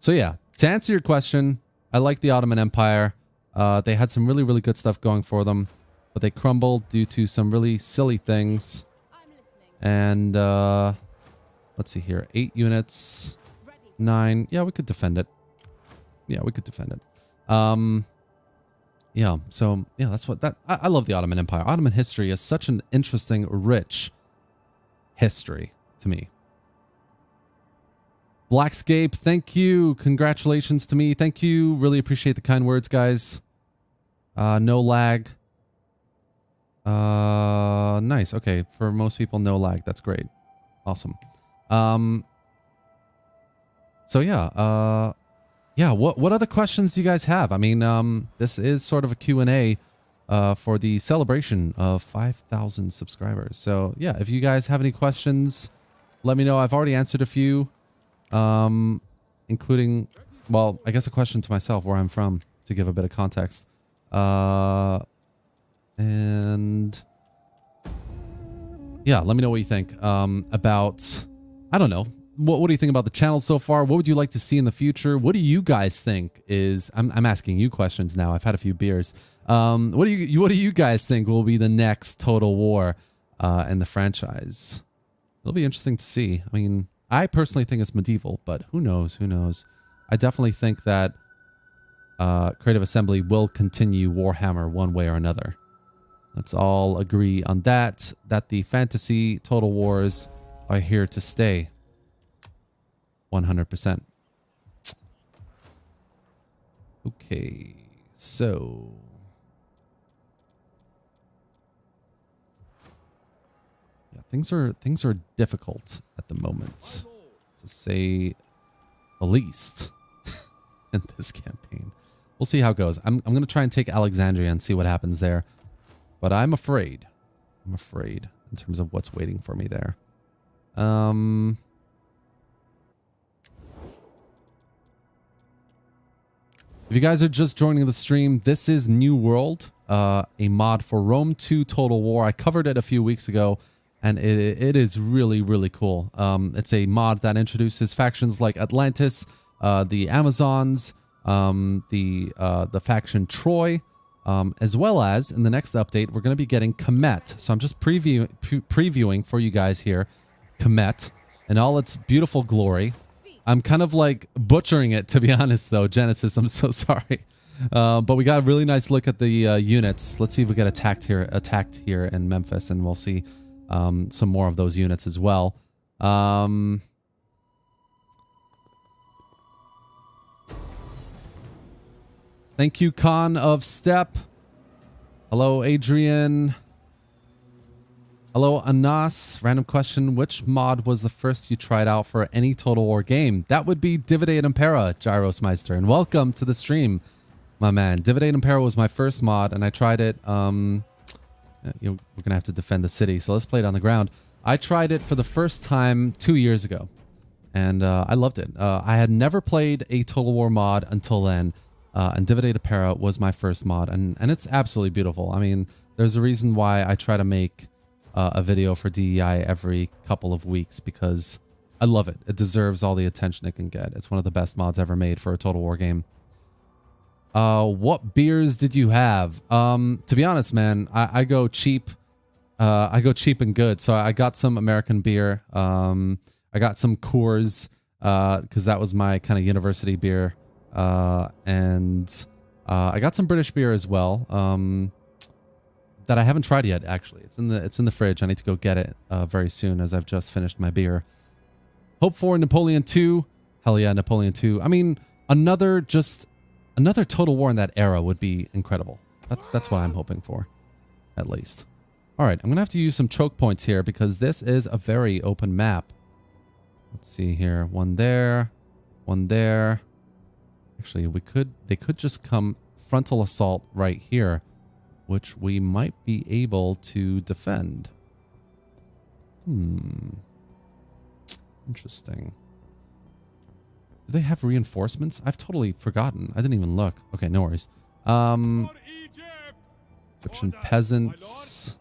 yeah, to answer your question, I like the Ottoman Empire. They had some really, really good stuff going for them, but they crumbled due to some really silly things. And let's see here, 8 units, 9. Yeah, we could defend it. Yeah, we could defend it. Yeah, so yeah, that's what that I love the Ottoman Empire. Ottoman history is such an interesting, rich history to me. Blackscape, thank you. Congratulations to me. Thank you. Really appreciate the kind words, guys. No lag. Nice. Okay, for most people, no lag. That's great. Awesome. So yeah, yeah, what other questions do you guys have? I mean, this is sort of a Q&A for the celebration of 5,000 subscribers. So yeah, if you guys have any questions, let me know. I've already answered a few, including, well, I guess a question to myself, where I'm from, to give a bit of context. And yeah, let me know what you think about, I don't know. What do you think about the channel so far? What would you like to see in the future? What do you guys think is... I'm asking you questions now. I've had a few beers. What do you guys think will be the next Total War in the franchise? It'll be interesting to see. I mean, I personally think it's medieval, but who knows? Who knows? I definitely think that Creative Assembly will continue Warhammer one way or another. Let's all agree on that. That the fantasy Total Wars are here to stay. 100%. Okay, so yeah, things are difficult at the moment, to say the least, in this campaign. We'll see how it goes. I'm gonna try and take Alexandria and see what happens there, but I'm afraid. I'm afraid in terms of what's waiting for me there. If you guys are just joining the stream, this is New World, a mod for Rome 2 Total War. I covered it a few weeks ago, and it is really, really cool. It's a mod that introduces factions like Atlantis, the Amazons, the faction Troy, as well as, in the next update, we're going to be getting Kemet. So I'm just previewing for you guys here, Kemet, in all its beautiful glory. I'm kind of like butchering it, to be honest, though. Genesis, I'm so sorry. But we got a really nice look at the units. Let's see if we get attacked here in Memphis, and we'll see some more of those units as well. Thank you, Khan of Step. Hello, Adrian. Hello, Anas. Random question. Which mod was the first you tried out for any Total War game? That would be Divide et Impera, Gyrosmeister. And welcome to the stream, my man. Divide et Impera was my first mod, and I tried it. We're going to have to defend the city, so let's play it on the ground. I tried it for the first time 2 years ago, and I loved it. I had never played a Total War mod until then, and Divide et Impera was my first mod, and it's absolutely beautiful. I mean, there's a reason why I try to make a video for DEI every couple of weeks, because I love it. It deserves all the attention it can get. It's one of the best mods ever made for a Total War game. What beers did you have? To be honest, man, I go cheap. I go cheap and good. So I got some American beer. I got some Coors, because that was my kind of university beer. And I got some British beer as well. That I haven't tried yet, actually. It's in the fridge. I need to go get it very soon, as I've just finished my beer. Hope for Napoleon II. Hell yeah, Napoleon II. I mean, another Total War in that era would be incredible. That's what I'm hoping for, at least. All right, I'm gonna have to use some choke points here because this is a very open map. Let's see here. One there, one there. Actually, they could just come frontal assault right here, which we might be able to defend. Interesting. Do they have reinforcements? I've totally forgotten. I didn't even look. Okay, no worries. Egyptian peasants.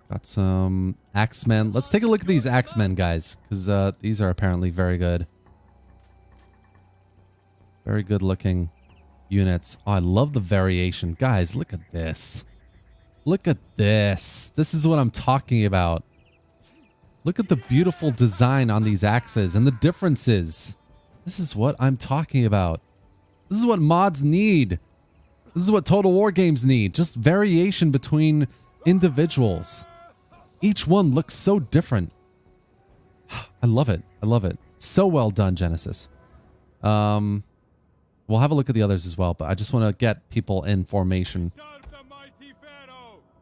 Got some axemen. Let's take a look at these axemen, guys, because these are apparently very good. Very good looking units. Oh, I love the variation. Guys, look at this. Look at this. This is what I'm talking about. Look at the beautiful design on these axes and the differences. This is what I'm talking about. This is what mods need. This is what Total War games need. Just variation between individuals. Each one looks so different. I love it. I love it. So well done, Genesis. We'll have a look at the others as well, but I just want to get people in formation.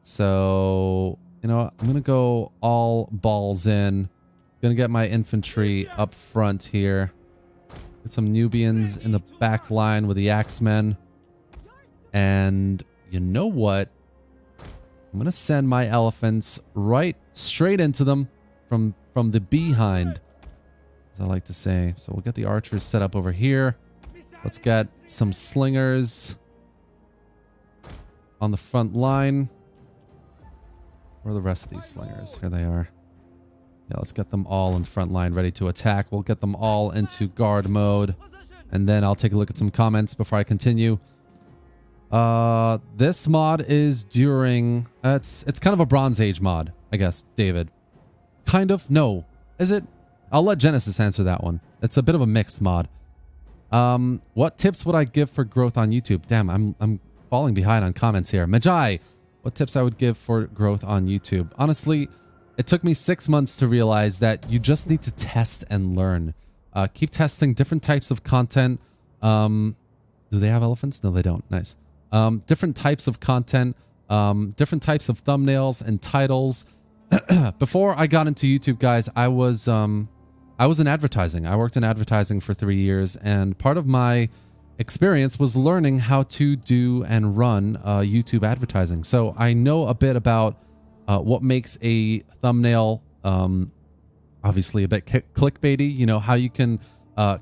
So, you know, I'm going to go all balls in. Going to get my infantry up front here. Get some Nubians in the back line with the axemen. And you know what? I'm going to send my elephants right straight into them from the behind, as I like to say. So we'll get the archers set up over here. Let's get some slingers on the front line. Where are the rest of these slingers? Here they are. Yeah, let's get them all in front line ready to attack. We'll get them all into guard mode. And then I'll take a look at some comments before I continue. This mod is during... it's kind of a Bronze Age mod, I guess, David. Kind of? No. Is it? I'll let Genesis answer that one. It's a bit of a mixed mod. What tips would I give for growth on YouTube? Damn, I'm falling behind on comments here. Magi, what tips I would give for growth on YouTube? Honestly, it took me 6 months to realize that you just need to test and learn. Keep testing different types of content. Do they have elephants? No, they don't. Nice. Different types of content, different types of thumbnails and titles. Before I got into YouTube, guys, I was in advertising. I worked in advertising for 3 years, and part of my experience was learning how to do and run YouTube advertising. So I know a bit about what makes a thumbnail obviously a bit clickbaity, you know, how you can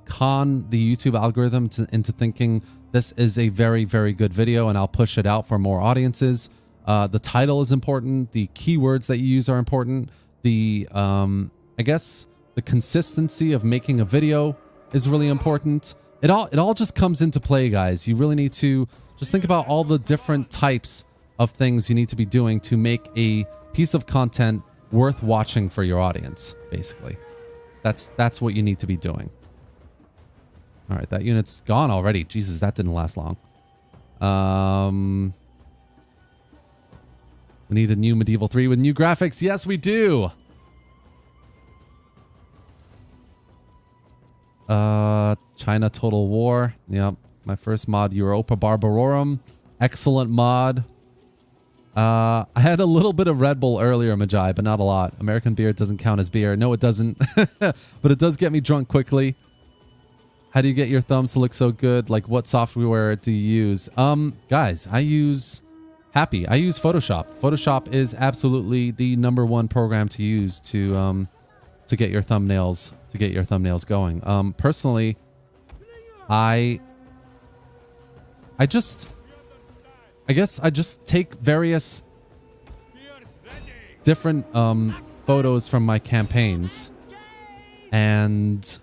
con the YouTube algorithm into thinking this is a very, very good video and I'll push it out for more audiences. The title is important. The keywords that you use are important. The, I guess, the consistency of making a video is really important. It all just comes into play, guys. You really need to just think about all the different types of things you need to be doing to make a piece of content worth watching for your audience, basically. That's what you need to be doing. All right, that unit's gone already. Jesus, that didn't last long. We need a new Medieval 3 with new graphics. Yes, we do. China Total War. Yep. My first mod, Europa Barbarorum. Excellent mod. I had a little bit of Red Bull earlier, Magi, but not a lot. American beer doesn't count as beer. No, it doesn't. But it does get me drunk quickly. How do you get your thumbs to look so good? Like, what software do you use? Guys, I use Happy. I use Photoshop. Photoshop is absolutely the #1 program to use to get your thumbnails going. Personally, I guess I just take various different photos from my campaigns and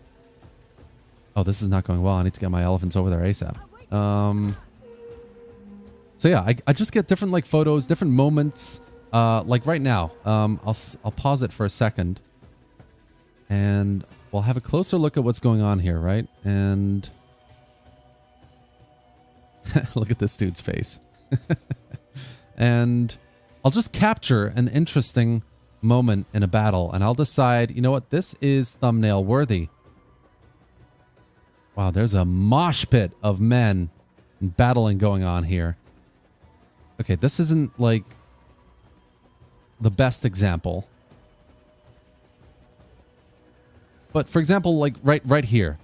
oh, this is not going well. I need to get my elephants over there ASAP. So yeah, I just get different like photos, different moments like right now, I'll pause it for a second, and we'll have a closer look at what's going on here, right? And look at this dude's face. And I'll just capture an interesting moment in a battle, and I'll decide, you know what, this is thumbnail worthy. Wow, there's a mosh pit of men battling going on here. Okay, this isn't like the best example. But for example, like right here.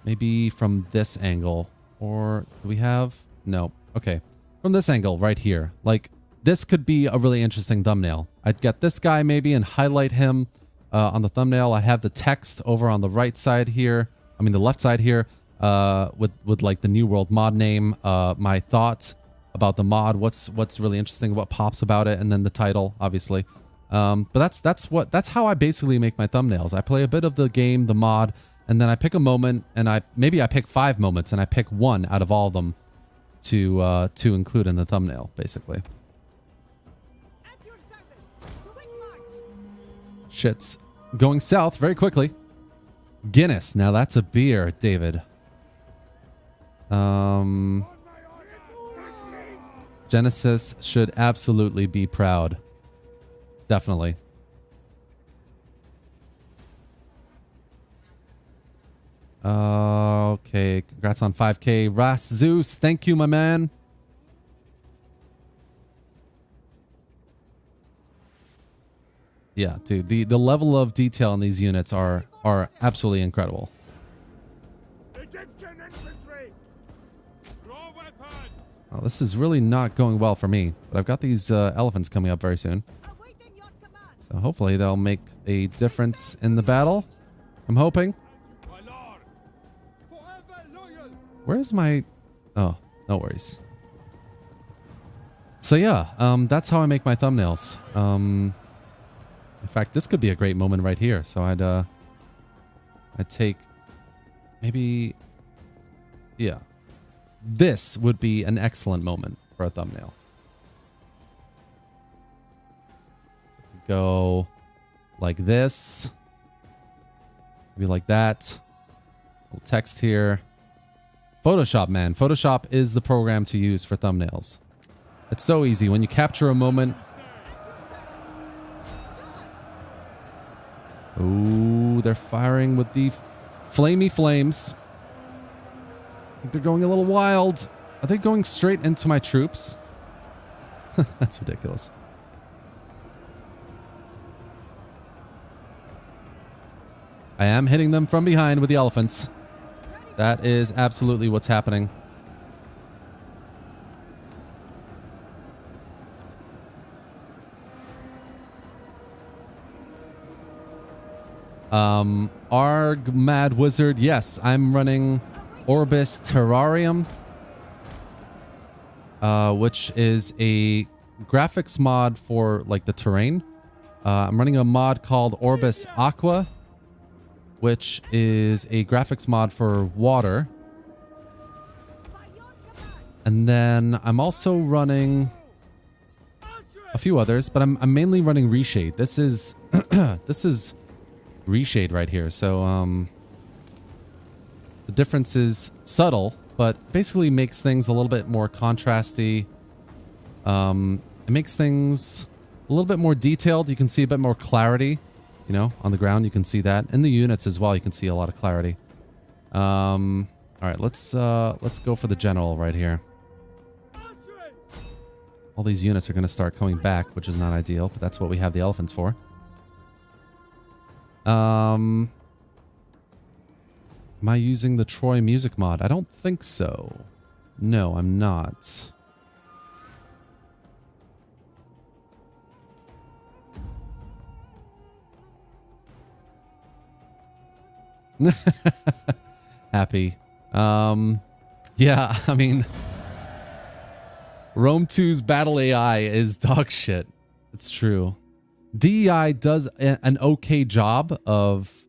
Maybe from this angle. Or do we have? No. Okay. From this angle right here. Like, this could be a really interesting thumbnail. I'd get this guy maybe and highlight him on the thumbnail. I have the text over on the right side here. I mean, the left side here. With like the New World mod name, my thoughts about the mod, what's really interesting, what pops about it, and then the title, obviously. But that's how I basically make my thumbnails. I play a bit of the game, the mod, and then I pick a moment, and maybe I pick 5 moments, and I pick one out of all of them to include in the thumbnail, basically. Shit's going south very quickly. Guinness. Now that's a beer, David. Genesis should absolutely be proud. Definitely. Okay, congrats on 5K. Ras Zeus, thank you, my man. Yeah, dude, the level of detail in these units are absolutely incredible. Well, this is really not going well for me, but I've got these elephants coming up very soon. So hopefully they'll make a difference in the battle. I'm hoping. Where's my... Oh, no worries. So yeah, that's how I make my thumbnails. In fact, this could be a great moment right here. So I'd take maybe... Yeah. This would be an excellent moment for a thumbnail. So go like this. Maybe like that. Little text here. Photoshop, man. Photoshop is the program to use for thumbnails. It's so easy. When you capture a moment... Ooh, they're firing with the flamey flames. I think they're going a little wild. Are they going straight into my troops? That's ridiculous. I am hitting them from behind with the elephants. That is absolutely what's happening. Arg Mad Wizard. Yes, I'm running Orbis Terrarium, which is a graphics mod for like the terrain. I'm running a mod called Orbis Aqua, which is a graphics mod for water. And then I'm also running a few others, but I'm mainly running Reshade. This is this is Reshade right here. So the difference is subtle, but basically makes things a little bit more contrasty. It makes things a little bit more detailed. You can see a bit more clarity. You know, on the ground, you can see that. In the units as well, you can see a lot of clarity. All right, let's go for the general right here. All these units are going to start coming back, which is not ideal, but that's what we have the elephants for. Am I using the Troy music mod? I don't think so. No, I'm not. Happy. Yeah, I mean, Rome 2's battle AI is dog shit. It's true. DEI does an okay job of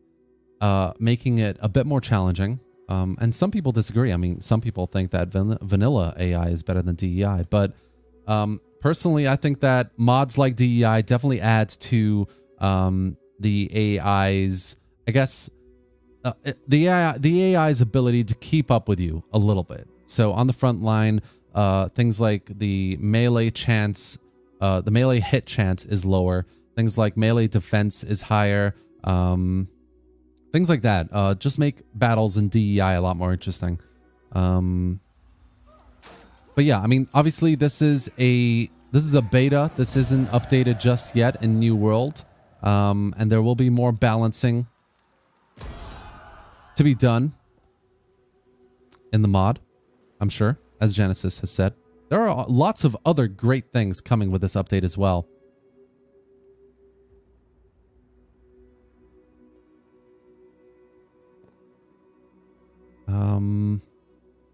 making it a bit more challenging. And some people disagree. I mean, some people think that vanilla AI is better than DEI, but Personally, I think that mods like DEI definitely add to the AI's, I guess, the AI's ability to keep up with you a little bit. So on the front line, things like the melee chance, the melee hit chance is lower. Things like melee defense is higher. Things like that. Just make battles in DEI a lot more interesting. But yeah, I mean, obviously this is a beta. This isn't updated just yet in New World. And there will be more balancing to be done in the mod, I'm sure, as Genesis has said. There are lots of other great things coming with this update as well.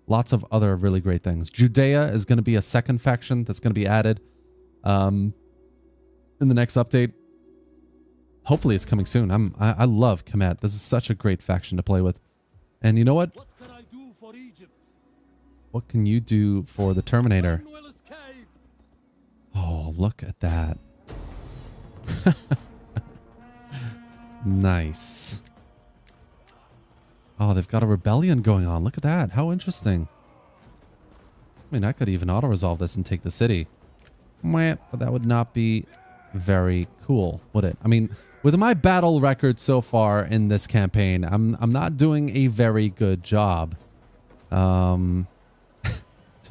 Lots of other really great things. Judea is going to be a second faction that's going to be added in the next update. Hopefully it's coming soon. I love Kemet. This is such a great faction to play with. And you know what? What can I do for Egypt? What can you do for the Terminator? None will escape. Oh, look at that. Nice. Oh, they've got a rebellion going on. Look at that. How interesting. I mean, I could even auto-resolve this and take the city. But that would not be very cool, would it? I mean, with my battle record so far in this campaign, I'm not doing a very good job. To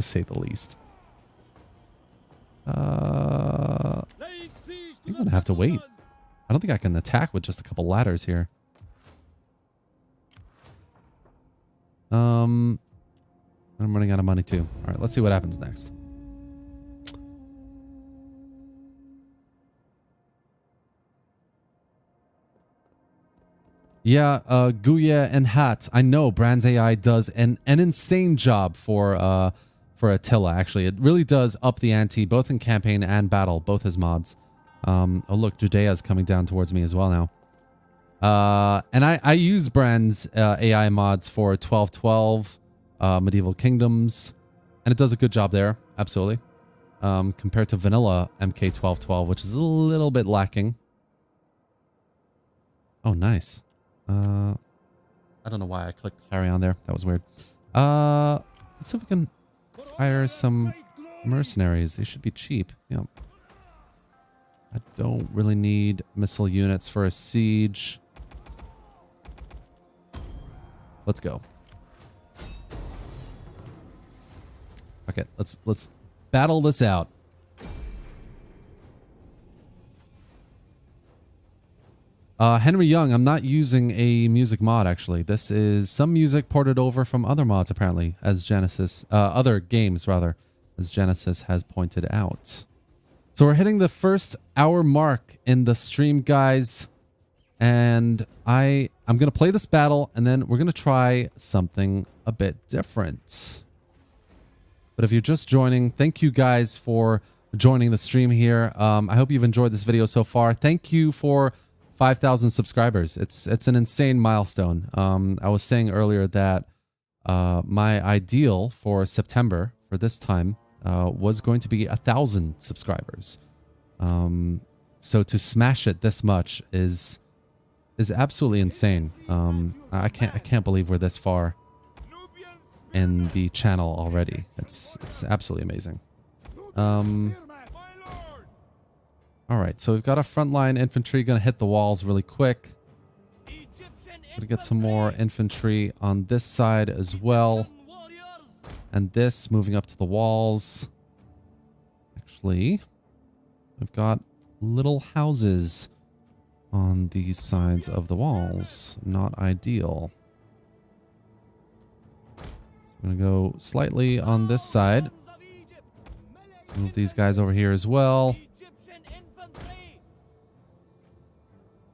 say the least. I think I'm going to have to wait. I don't think I can attack with just a couple ladders here. I'm running out of money too. All right, let's see what happens next. Yeah, Guya and Hat. I know Brand's AI does an insane job for Attila, actually. It really does up the ante, both in campaign and battle, both his mods. Oh, look, Judea's coming down towards me as well now. And I use Brand's AI mods for 1212, Medieval Kingdoms, and it does a good job there, absolutely. Compared to vanilla MK1212, which is a little bit lacking. Oh, nice. I don't know why I clicked carry on there. That was weird. Let's see if we can hire some mercenaries. They should be cheap. Yeah. I don't really need missile units for a siege. Let's go. Okay, let's battle this out. Henry Young, I'm not using a music mod actually. This is some music ported over from other mods apparently, as Genesis, other games rather, as Genesis has pointed out. So we're hitting the first hour mark in the stream, guys. And I'm going to play this battle, and then we're going to try something a bit different. But if you're just joining, thank you guys for joining the stream here. I hope you've enjoyed this video so far. Thank you for 5,000 subscribers. It's an insane milestone. I was saying earlier that my ideal for September, for this time, was going to be 1,000 subscribers. So to smash it this much is absolutely insane. I can't believe we're this far in the channel already. It's absolutely amazing. All right, so we've got our frontline infantry gonna hit the walls really quick. Gonna get some more infantry on this side as well, and this moving up to the walls. Actually, we've got little houses on these sides of the walls. Not ideal. So I'm gonna go slightly on this side. Move these guys over here as well.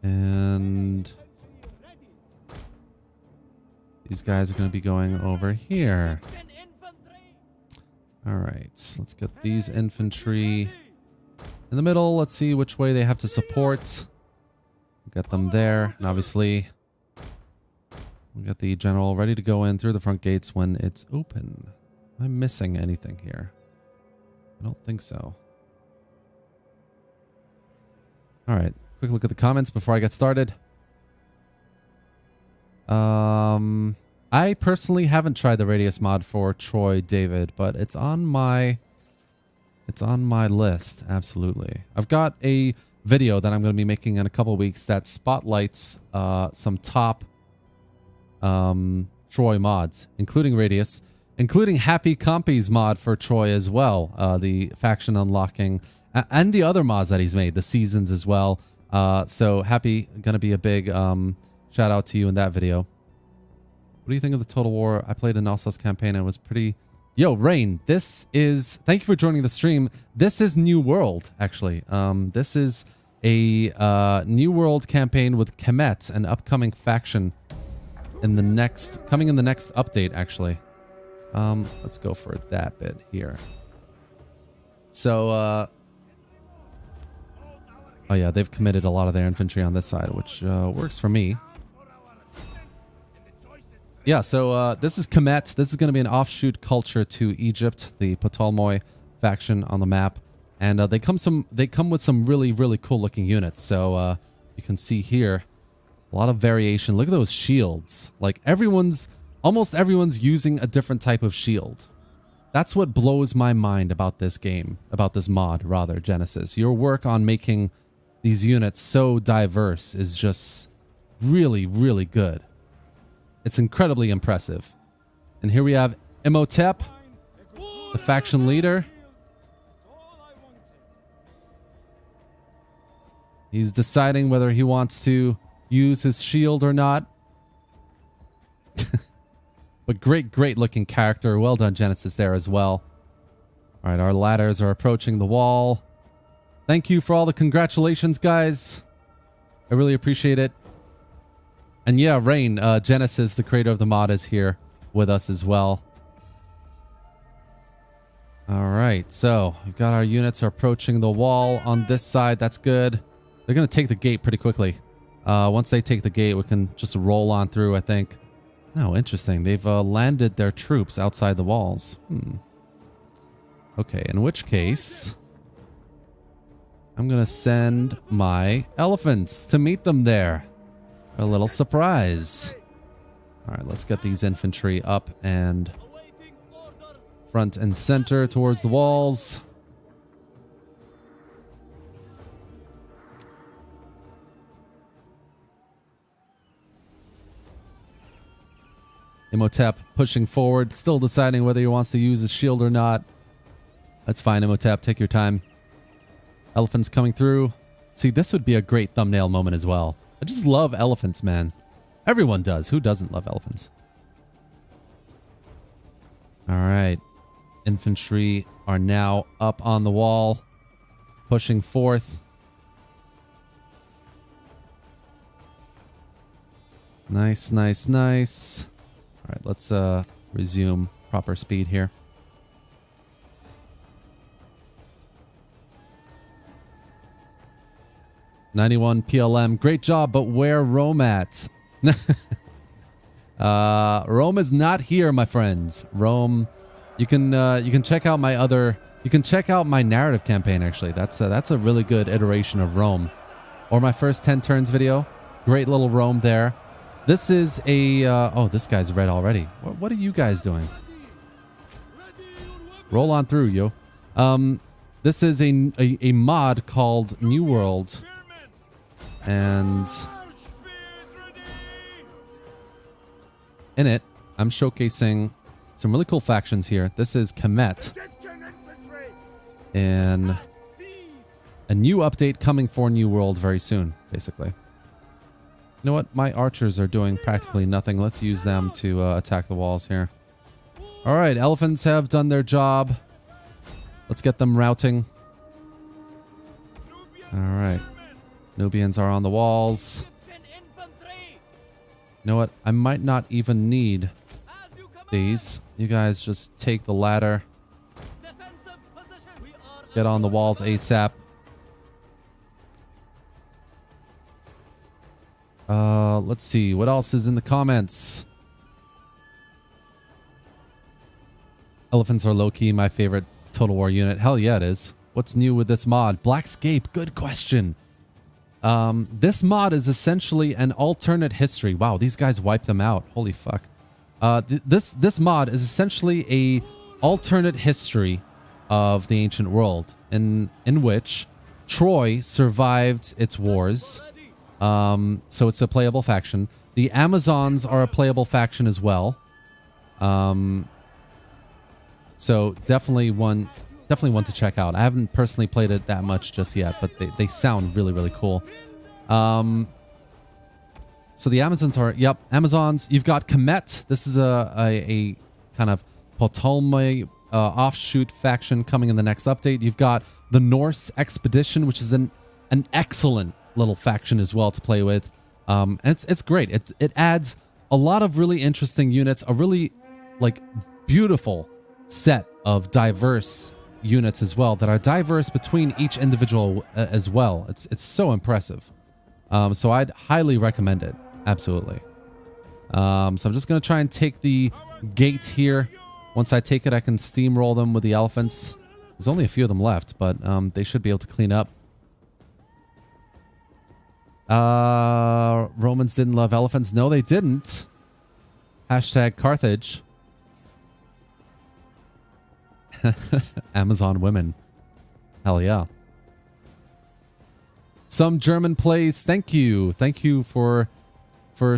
And these guys are going to be going over here. All right, let's get these infantry in the middle. Let's see which way they have to support. Get them there. And obviously, we'll get the general ready to go in through the front gates when it's open. Am I missing anything here? I don't think so. All right. Quick look at the comments before I get started. I personally haven't tried the radius mod for Troy, David, but it's on my list. Absolutely. I've got a video that I'm going to be making in a couple weeks that spotlights some top Troy mods, including radius, including Happy Compy's mod for Troy as well, the faction unlocking, and the other mods that he's made, the seasons as well. So Happy, going to be a big shout out to you in that video. What do you think of the Total War? I played a NEXUS campaign and it was pretty... Yo, Rain, this is... Thank you for joining the stream. This is New World, actually. This is a New World campaign with Kemet, an upcoming faction in the next... Coming in the next update, actually. Let's go for that bit here. So, oh yeah, they've committed a lot of their infantry on this side, which works for me. Yeah, so this is Kemet. This is going to be an offshoot culture to Egypt, the Ptolemy faction on the map. And they come with some really, really cool looking units. So you can see here a lot of variation. Look at those shields. Like almost everyone's using a different type of shield. That's what blows my mind about this game, about this mod, rather, Genesis. Your work on making these units so diverse is just really, really good. It's incredibly impressive. And here we have Imhotep, the faction leader. He's deciding whether he wants to use his shield or not. But great, great looking character. Well done, Genesis, there as well. All right, our ladders are approaching the wall. Thank you for all the congratulations, guys. I really appreciate it. And yeah, Rain, Genesis, the creator of the mod, is here with us as well. All right, so we've got our units are approaching the wall on this side. That's good. They're going to take the gate pretty quickly. Once they take the gate, we can just roll on through, I think. Oh, interesting. They've landed their troops outside the walls. Okay, in which case, I'm going to send my elephants to meet them there. A little surprise. All right, let's get these infantry up and front and center towards the walls. Imhotep pushing forward, still deciding whether he wants to use his shield or not. That's fine, Imhotep. Take your time. Elephants coming through. See, this would be a great thumbnail moment as well. I just love elephants, man. Everyone does. Who doesn't love elephants? All right. Infantry are now up on the wall, pushing forth. Nice, nice, nice. All right, let's resume proper speed here. $91 PLM. Great job, but where Rome at? Rome is not here, my friends. Rome, you can check out my other, you can check out my narrative campaign, actually. That's a really good iteration of Rome. Or my first 10 turns video. Great little Rome there. This is a, oh, this guy's red already. What are you guys doing? Roll on through, yo. This is a mod called New World. And in it, I'm showcasing some really cool factions here. This is Kemet. And a new update coming for New World very soon, basically. You know what? My archers are doing practically nothing. Let's use them to attack the walls here. All right, elephants have done their job. Let's get them routing. All right. Nubians are on the walls. You know what? I might not even need these. You guys just take the ladder. Get on the walls ASAP. Let's see. What else is in the comments? Elephants are low-key my favorite Total War unit. Hell yeah, it is. What's new with this mod? Blackscape. Good question. This mod is essentially an alternate history. Wow, these guys wiped them out. Holy fuck. This mod is essentially a alternate history of the ancient world in which Troy survived its wars. So it's a playable faction. The Amazons are a playable faction as well. So definitely one to check out. I haven't personally played it that much just yet, but they sound really, really cool. So the Amazons are, yep, Amazons. You've got Kemet. This is a kind of Ptolemy offshoot faction coming in the next update. You've got the Norse Expedition, which is an excellent little faction as well to play with. And it's great. It adds a lot of really interesting units, a really like beautiful set of diverse units as well that are diverse between each individual as well. It's so impressive. So I'd highly recommend it. Absolutely. So I'm just going to try and take the gate here. Once I take it, I can steamroll them with the elephants. There's only a few of them left, but they should be able to clean up. Romans didn't love elephants. No, they didn't. Hashtag Carthage. Amazon women. Hell yeah. Some German plays. Thank you. Thank you for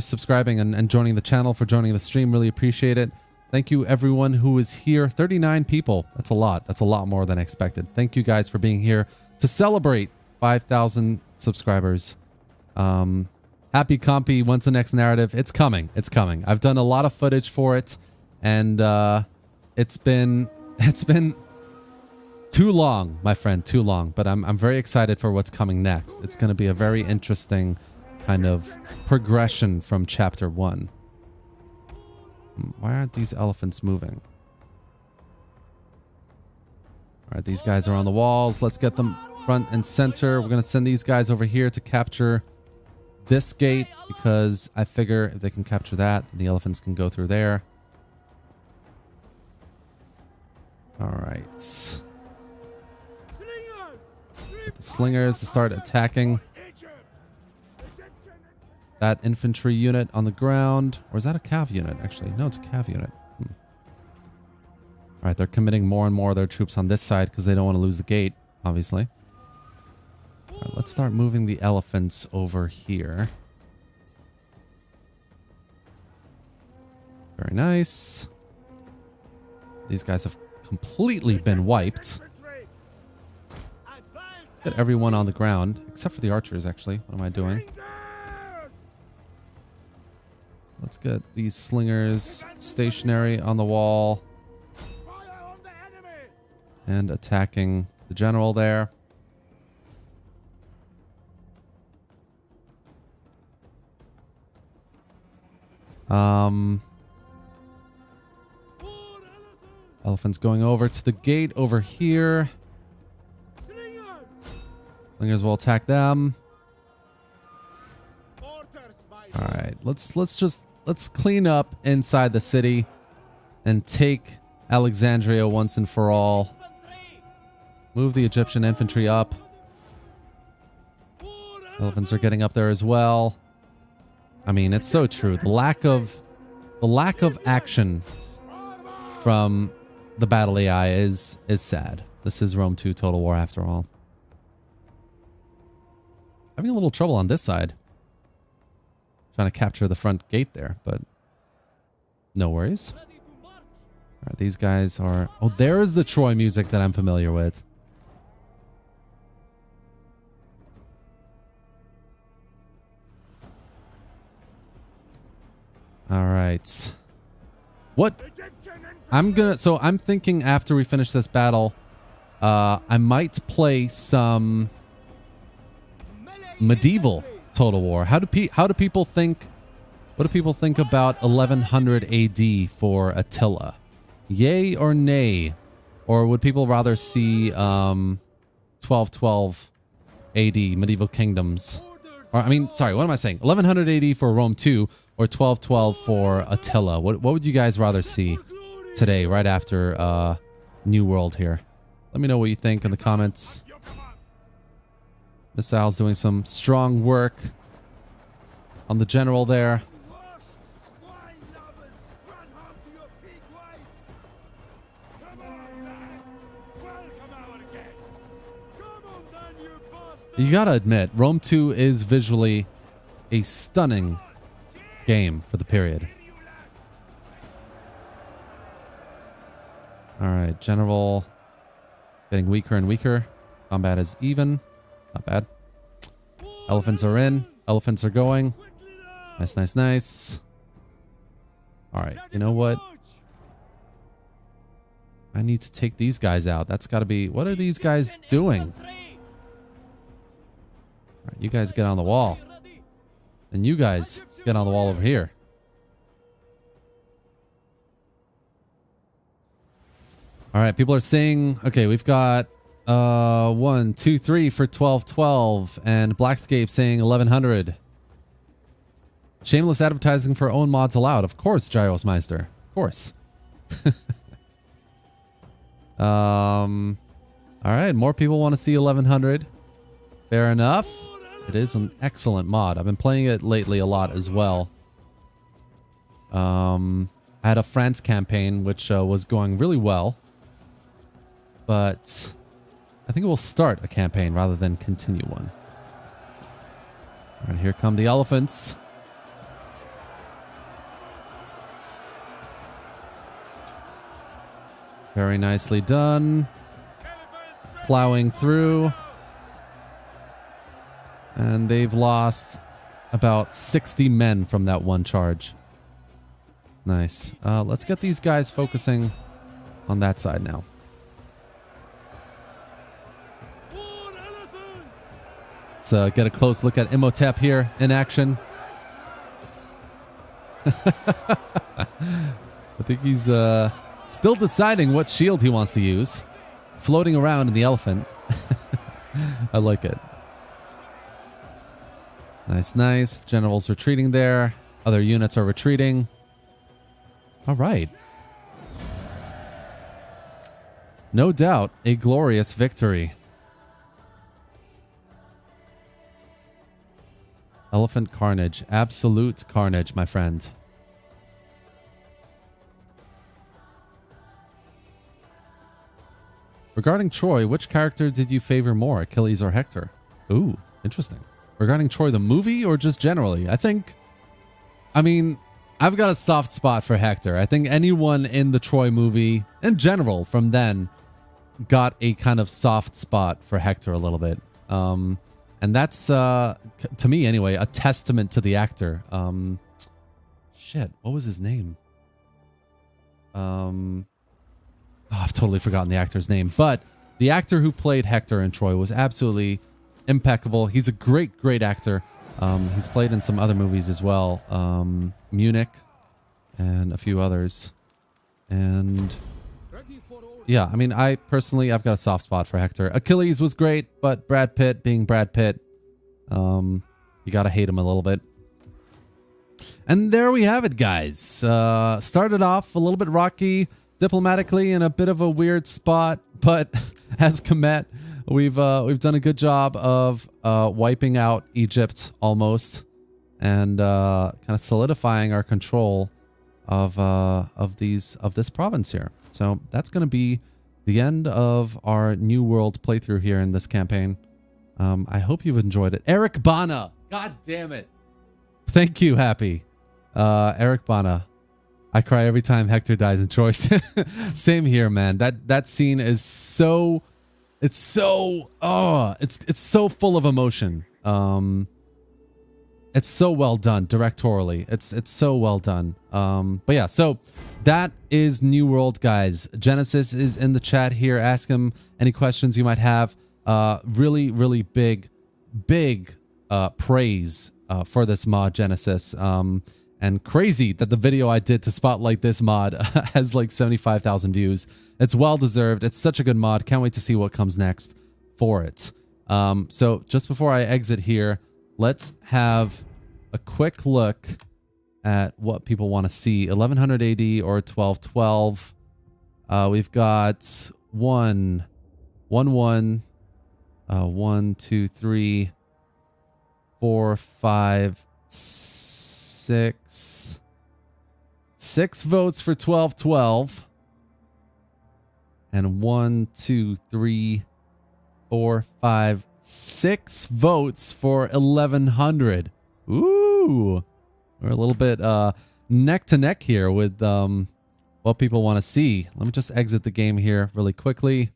subscribing and joining the channel, for joining the stream. Really appreciate it. Thank you everyone who is here. 39 people. That's a lot. That's a lot more than expected. Thank you guys for being here to celebrate 5,000 subscribers. Happy Compy. When's the next narrative? It's coming. It's coming. I've done a lot of footage for it, and it's been too long, my friend, too long. But I'm very excited for what's coming next. It's going to be a very interesting kind of progression from chapter 1. Why aren't these elephants moving? All right, these guys are on the walls. Let's get them front and center. We're going to send these guys over here to capture this gate, because I figure if they can capture that, the elephants can go through there. All right. Get the slingers to start attacking that infantry unit on the ground. Or is that a cav unit, actually? No, it's a cav unit. All right, they're committing more and more of their troops on this side because they don't want to lose the gate, obviously. All right, let's start moving the elephants over here. Very nice. These guys have completely been wiped. Let's get everyone on the ground, except for the archers, actually. What am I doing? Let's get these slingers stationary on the wall and attacking the general there. Elephants going over to the gate over here. Slingers will attack them. All right, let's clean up inside the city and take Alexandria once and for all. Move the Egyptian infantry up. Elephants are getting up there as well. I mean, it's so true. The lack of action from the battle AI is sad. This is Rome 2 Total War after all. Having a little trouble on this side. Trying to capture the front gate there, but no worries. All right, these guys are... Oh, there is the Troy music that I'm familiar with. All right. What? So I'm thinking after we finish this battle, I might play some medieval Total War. How do people think? What do people think about 1100 AD for Attila? Yay or nay? Or would people rather see 1212 AD, medieval kingdoms? Or I mean, sorry, what am I saying? 1100 AD for Rome 2 or 1212 for Attila? What would you guys rather see today, right after New World here? Let me know what you think in the comments. Missile's doing some strong work on the general there. You gotta admit, Rome 2 is visually a stunning game for the period. Alright, general getting weaker and weaker. Combat is even. Not bad. Elephants are in. Elephants are going. Nice, nice, nice. Alright, you know what? I need to take these guys out. That's gotta be... What are these guys doing? Alright, you guys get on the wall. And you guys get on the wall over here. Alright, people are saying... Okay, we've got... 1, 2, 3 for 1212. And Blackscape saying 1100. Shameless advertising for own mods allowed. Of course, Gyros Meister. Of course. Alright, more people want to see 1100. Fair enough. It is an excellent mod. I've been playing it lately a lot as well. I had a France campaign which was going really well. But I think we'll start a campaign rather than continue one. Alright, here come the elephants. Very nicely done. Plowing through. And they've lost about 60 men from that one charge. Nice. Let's get these guys focusing on that side now. Let's get a close look at Imhotep here in action. I think he's still deciding what shield he wants to use. Floating around in the elephant. I like it. Nice, nice. General's retreating there. Other units are retreating. All right. No doubt, a glorious victory. Elephant carnage. Absolute carnage, my friend. Regarding Troy, which character did you favor more, Achilles or Hector? Ooh, interesting. Regarding Troy the movie or just generally? I mean, I've got a soft spot for Hector. I think anyone in the Troy movie, in general, from then, got a kind of soft spot for Hector a little bit. And that's, to me anyway, a testament to the actor. Shit, what was his name? Oh, I've totally forgotten the actor's name. But the actor who played Hector in Troy was absolutely impeccable. He's a great, great actor. He's played in some other movies as well. Munich and a few others. And yeah, I mean, I've got a soft spot for Hector. Achilles was great, but Brad Pitt being Brad Pitt, you gotta hate him a little bit. And there we have it, guys. Started off a little bit rocky, diplomatically in a bit of a weird spot, but as Komet, we've done a good job of wiping out Egypt almost, and kind of solidifying our control of this province here. So that's going to be the end of our New World playthrough here in this campaign. I hope you've enjoyed it. Eric Bana, god damn it! Thank you, Happy. Eric Bana. I cry every time Hector dies in Troy. Same here, man. That scene is so... It's so full of emotion. It's so well done directorially. It's so well done. But yeah, so that is New World, guys. Genesis is in the chat here. Ask him any questions you might have. Really, really big praise for this mod, Genesis. And crazy that the video I did to spotlight this mod has like 75,000 views. It's well deserved. It's such a good mod. Can't wait to see what comes next for it. So just before I exit here, let's have a quick look at what people want to see. 1100 AD or 1212. We've got 1, 1, 1, 2, 3, 4, 5, 6. 6 votes for 1212. And 1, 2, 3, 4, 5, 6 votes for 1100. Ooh. We're a little bit neck to neck here with what people want to see. Let me just exit the game here really quickly.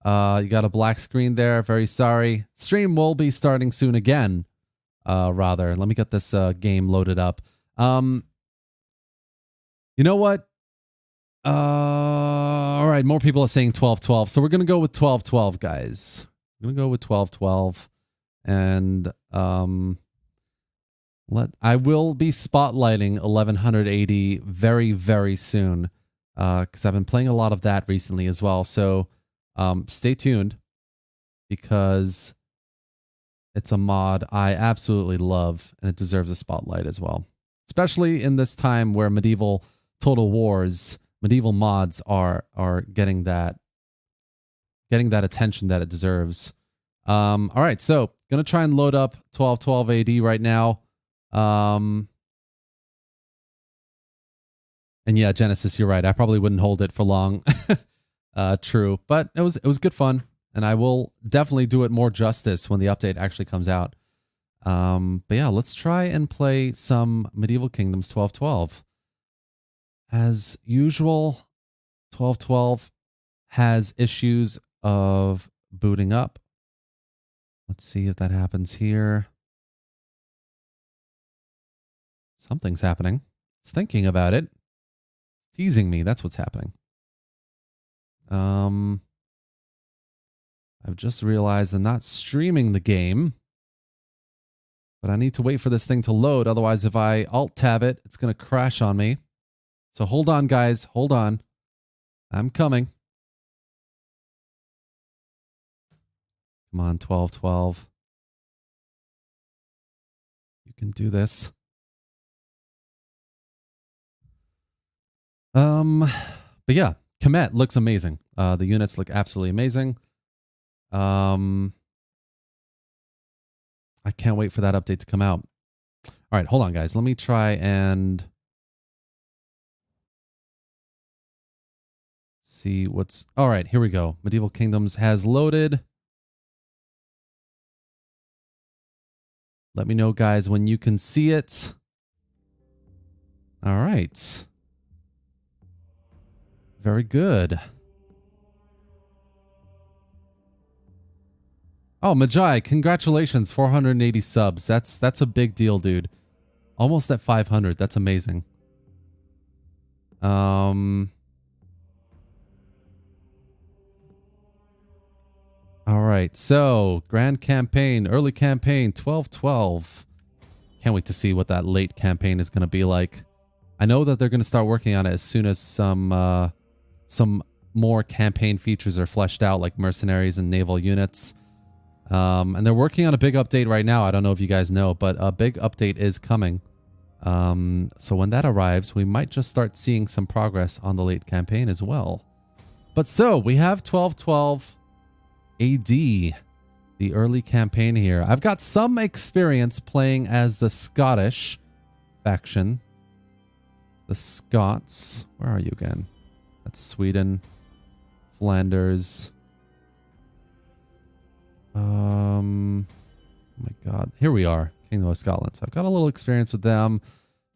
You got a black screen there. Very sorry. Stream will be starting soon again. Rather, let me get this game loaded up. You know what? All right, more people are saying 1212. So we're going to go with 1212, guys. I'm going to go with 1212. And I will be spotlighting 1180 very, very soon. Because I've been playing a lot of that recently as well. So stay tuned, because it's a mod I absolutely love, and it deserves a spotlight as well. Especially in this time where medieval Total Wars, medieval mods are getting that attention that it deserves. All right, so gonna try and load up 1212 AD right now. And yeah, Genesis, you're right. I probably wouldn't hold it for long. True, but it was good fun, and I will definitely do it more justice when the update actually comes out. But yeah, let's try and play some Medieval Kingdoms 1212. As usual, 1212 has issues of booting up. Let's see if that happens here. Something's happening. It's thinking about it. Teasing me. That's what's happening. I've just realized I'm not streaming the game, but I need to wait for this thing to load. Otherwise, if I alt-tab it, it's going to crash on me. So hold on, guys. Hold on. I'm coming. Come on, 1212. You can do this. But yeah, Komet looks amazing. The units look absolutely amazing. I can't wait for that update to come out. All right, hold on, guys. Let me try and see what's... All right, here we go. Medieval Kingdoms has loaded. Let me know, guys, when you can see it. All right. Very good. Oh, Magi, congratulations, 480 subs. That's a big deal, dude. Almost at 500. That's amazing. All right. So, grand campaign, early campaign, 1212. Can't wait to see what that late campaign is going to be like. I know that they're going to start working on it as soon as some more campaign features are fleshed out, like mercenaries and naval units. And they're working on a big update right now. I don't know if you guys know, but a big update is coming. So when that arrives, we might just start seeing some progress on the late campaign as well. But so we have 1212 AD, the early campaign here. I've got some experience playing as the Scottish faction. The Scots. Where are you again? That's Sweden. Flanders. Oh my god. Here we are. Kingdom of Scotland. So I've got a little experience with them.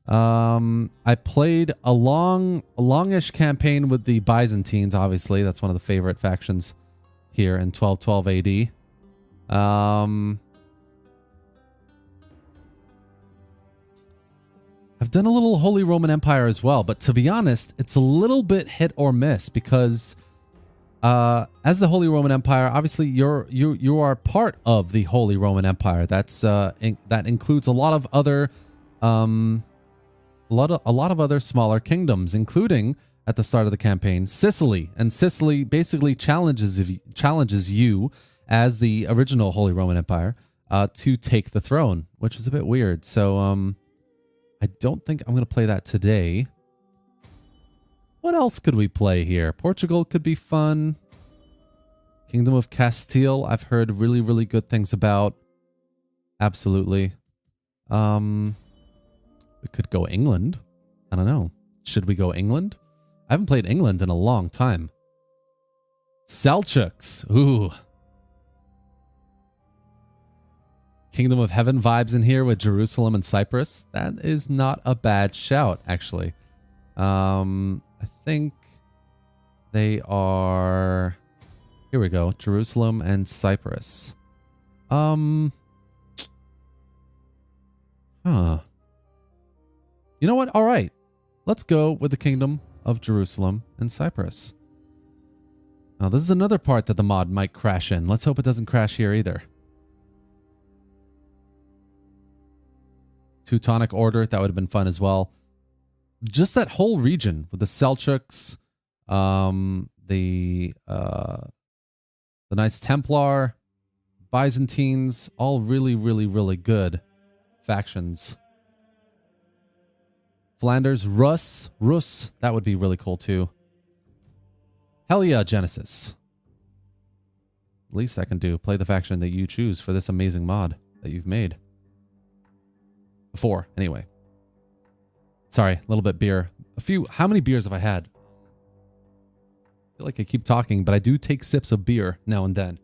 I played a longish campaign with the Byzantines, obviously. That's one of the favorite factions here in 1212 AD. I've done a little Holy Roman Empire as well, but to be honest, it's a little bit hit or miss because as the Holy Roman Empire, obviously you are part of the Holy Roman Empire. That's that includes a lot of other a lot of other smaller kingdoms, including at the start of the campaign, Sicily. And Sicily basically challenges you as the original Holy Roman Empire to take the throne, which is a bit weird. So I don't think I'm going to play that today. What else could we play here? Portugal could be fun. Kingdom of Castile, I've heard really, really good things about. Absolutely. We could go England. I don't know. Should we go England? I haven't played England in a long time. Seljuks. Ooh. Kingdom of Heaven vibes in here with Jerusalem and Cyprus. That is not a bad shout, actually. I think they are... Here we go. Jerusalem and Cyprus. Huh. You know what? All right. Let's go with the Kingdom of Jerusalem and Cyprus. Now, this is another part that the mod might crash in. Let's hope it doesn't crash here either. Teutonic Order, that would have been fun as well. Just that whole region with the Seljuks, the Knights Templar, Byzantines, all really, really, really good factions. Flanders, Rus, that would be really cool too. Hell yeah, Genesis. Least I can do, play the faction that you choose for this amazing mod that you've made. Before, anyway. Sorry, a little bit beer. How many beers have I had? I feel like I keep talking, but I do take sips of beer now and then.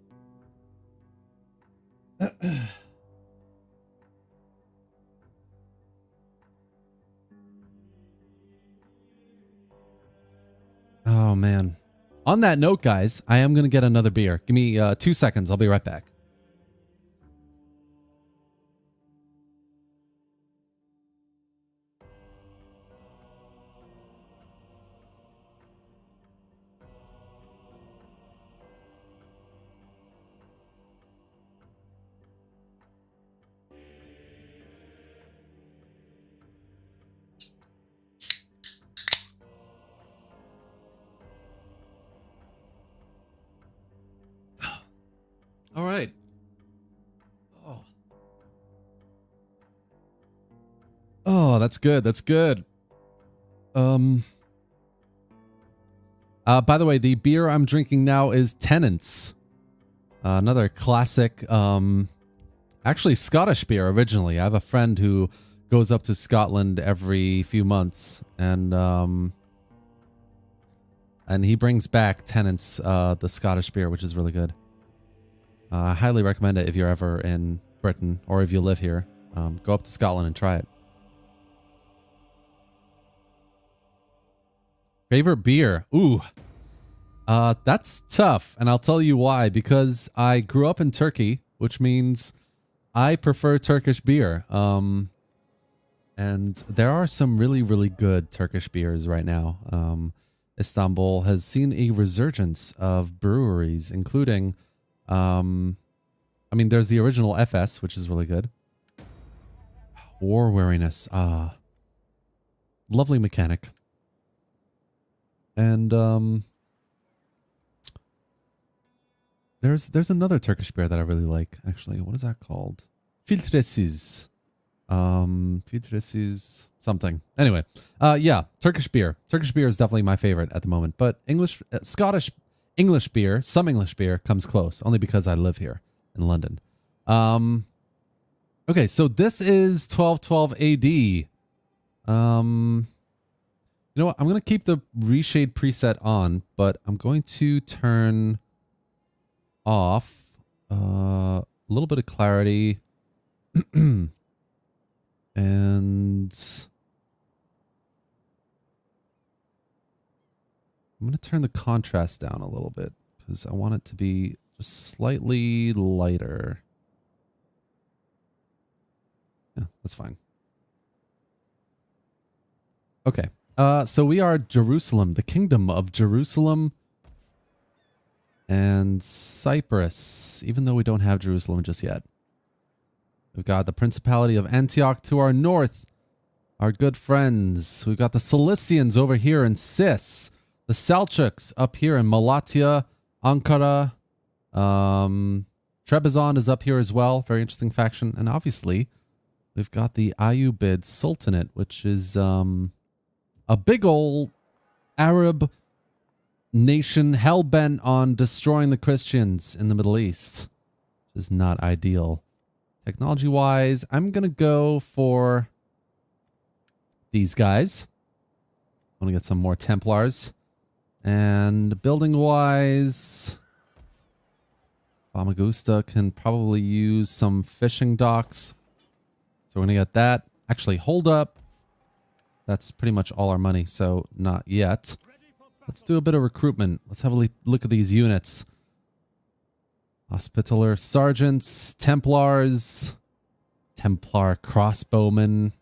Oh, man. On that note, guys, I am going to get another beer. Give me 2 seconds. I'll be right back. All right. Oh, that's good. That's good. By the way, the beer I'm drinking now is Tennant's. Another classic, actually Scottish beer originally. I have a friend who goes up to Scotland every few months, and he brings back Tennant's, the Scottish beer, which is really good. I highly recommend it if you're ever in Britain or if you live here. Go up to Scotland and try it. Favorite beer? Ooh. That's tough, and I'll tell you why. Because I grew up in Turkey, which means I prefer Turkish beer. And there are some really, really good Turkish beers right now. Istanbul has seen a resurgence of breweries, including... I mean, there's the original FS, which is really good. War Weariness. Lovely mechanic. And there's another Turkish beer that I really like, actually. What is that called? Filtresiz. Filtresiz something. Anyway, yeah, Turkish beer. Turkish beer is definitely my favorite at the moment. But Scottish English beer, some English beer comes close, only because I live here in London. Okay, so this is 1212 AD. You know what? I'm going to keep the reshade preset on, but I'm going to turn off a little bit of clarity. And I'm going to turn the contrast down a little bit because I want it to be just slightly lighter. Yeah, that's fine. Okay. So we are Jerusalem, the Kingdom of Jerusalem and Cyprus, even though we don't have Jerusalem just yet. We've got the Principality of Antioch to our north, our good friends. We've got the Cilicians over here in Sis, the Seljuks up here in Malatya, Ankara. Trebizond is up here as well. Very interesting faction. And obviously, we've got the Ayyubid Sultanate, which is... a big old Arab nation hell-bent on destroying the Christians in the Middle East. Which is not ideal. Technology-wise, I'm going to go for these guys. I want to get some more Templars. And building-wise, Famagusta can probably use some fishing docks. So we're going to get that. Actually, hold up. That's pretty much all our money, so not yet. Let's do a bit of recruitment. Let's have a look at these units. Hospitaller Sergeants, Templars, Templar Crossbowmen,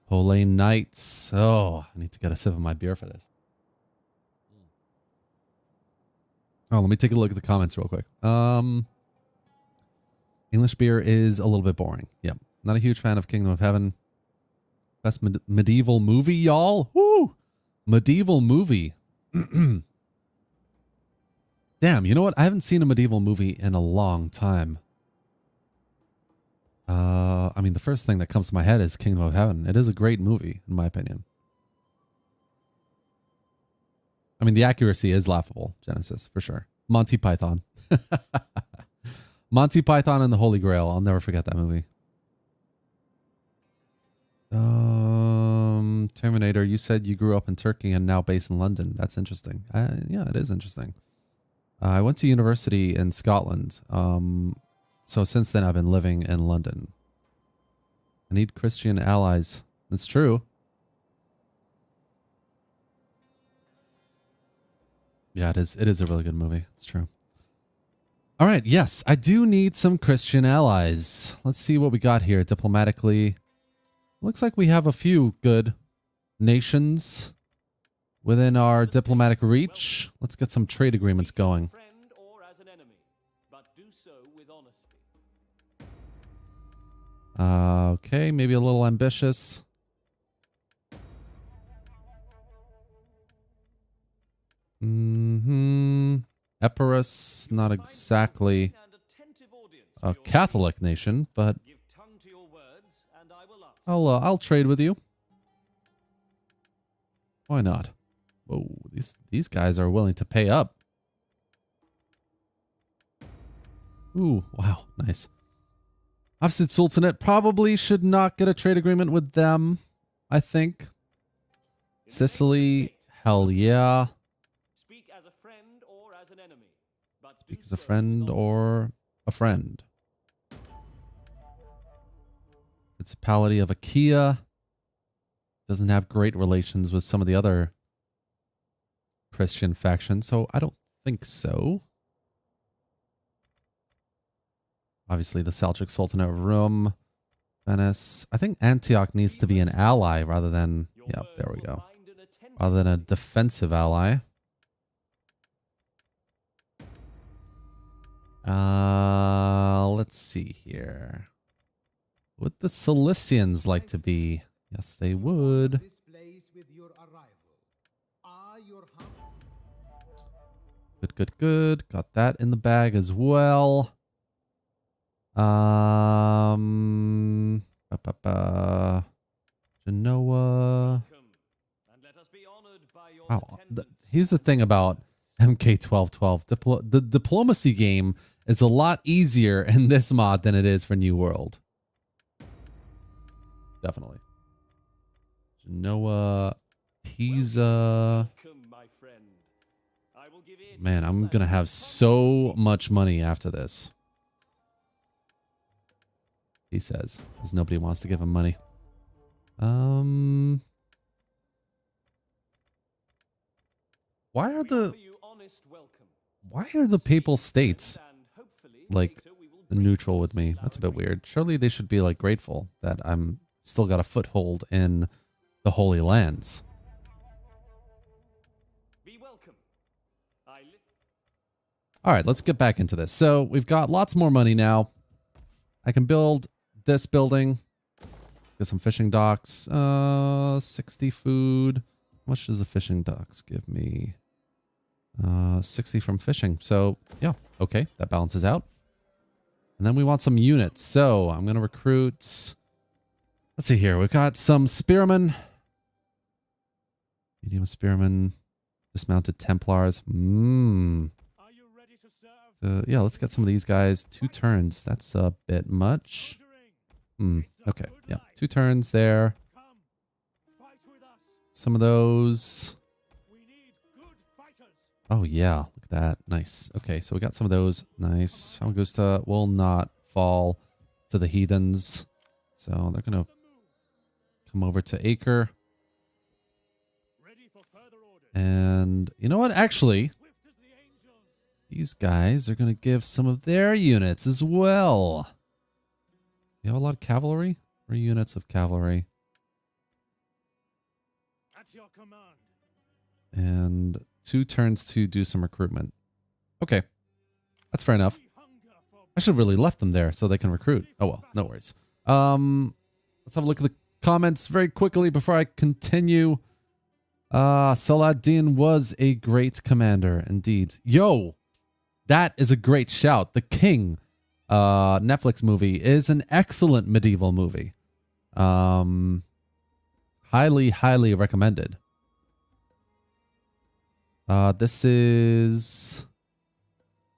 Polane Knights. Oh, I need to get a sip of my beer for this. Oh, let me take a look at the comments real quick. English beer is a little bit boring. Yep. Not a huge fan of Kingdom of Heaven. Best medieval movie, y'all. Woo! Medieval movie. Damn, you know what? I haven't seen a medieval movie in a long time. I mean, the first thing that comes to my head is Kingdom of Heaven. It is a great movie, in my opinion. I mean, the accuracy is laughable, Genesis, for sure. Monty Python. Monty Python and the Holy Grail. I'll never forget that movie. Terminator, you said you grew up in Turkey and now based in London. That's interesting. Yeah, it is interesting. I went to university in Scotland. So since then, I've been living in London. I need Christian allies. That's true. Yeah, it is. It is a really good movie. It's true. All right. Yes, I do need some Christian allies. Let's see what we got here diplomatically. Looks like we have a few good nations within our diplomatic reach. Let's get some trade agreements going. Okay, maybe a little ambitious. Epirus, not exactly a Catholic nation, but I'll trade with you. Why not? Whoa, these guys are willing to pay up. Ooh, wow, nice. Hafsid Sultanate probably should not get a trade agreement with them, I think. Sicily, hell yeah. Speak as a friend or as an enemy. Speak as a friend or a friend. Principality of Achaia doesn't have great relations with some of the other Christian factions, so I don't think so. Obviously, the Seljuk Sultanate of Rome, Venice. I think Antioch needs to be an ally rather than, yeah, there we go. Rather than a defensive ally. Let's see here. Would the Cilicians like to be? Yes, they would. Good, good, good. Got that in the bag as well. Genoa. Wow. Here's the thing about MK1212. The diplomacy game is a lot easier in this mod than it is for New World. Definitely. Genoa, Pisa. Man, I'm going to have so much money after this. He says, because nobody wants to give him money. Why are the papal states like neutral with me? That's a bit weird. Surely they should be like grateful that I'm still got a foothold in the Holy Lands. All right, let's get back into this. So we've got lots more money now. I can build this building. Get some fishing docks. 60 food. How much does the fishing docks give me? 60 from fishing. So yeah, okay, that balances out. And then we want some units. So I'm going to recruit. Let's see here. We've got some spearmen. Medium spearmen. Dismounted Templars. Are you ready to serve? Yeah, let's get some of these guys. 2 turns. That's a bit much. Okay. Yeah. 2 turns there. Come, fight with us. Some of those. We need good fighters. Oh, yeah. Look at that. Nice. Okay, so we got some of those. Nice. Famagusta will not fall to the heathens. So they're going to come over to Acre. Ready for further orders. And you know what? Actually, Swift as the angels. these guys are going to give some of their units as well. You have a lot of cavalry? 3 units of cavalry. At your command. And 2 turns to do some recruitment. Okay. That's fair enough. We hunger for I should have really left them there so they can recruit. Oh well, no worries. Let's have a look at the comments very quickly before I continue. Saladin was a great commander, indeed. Yo, that is a great shout. The King Netflix movie is an excellent medieval movie. Highly, highly recommended. This is...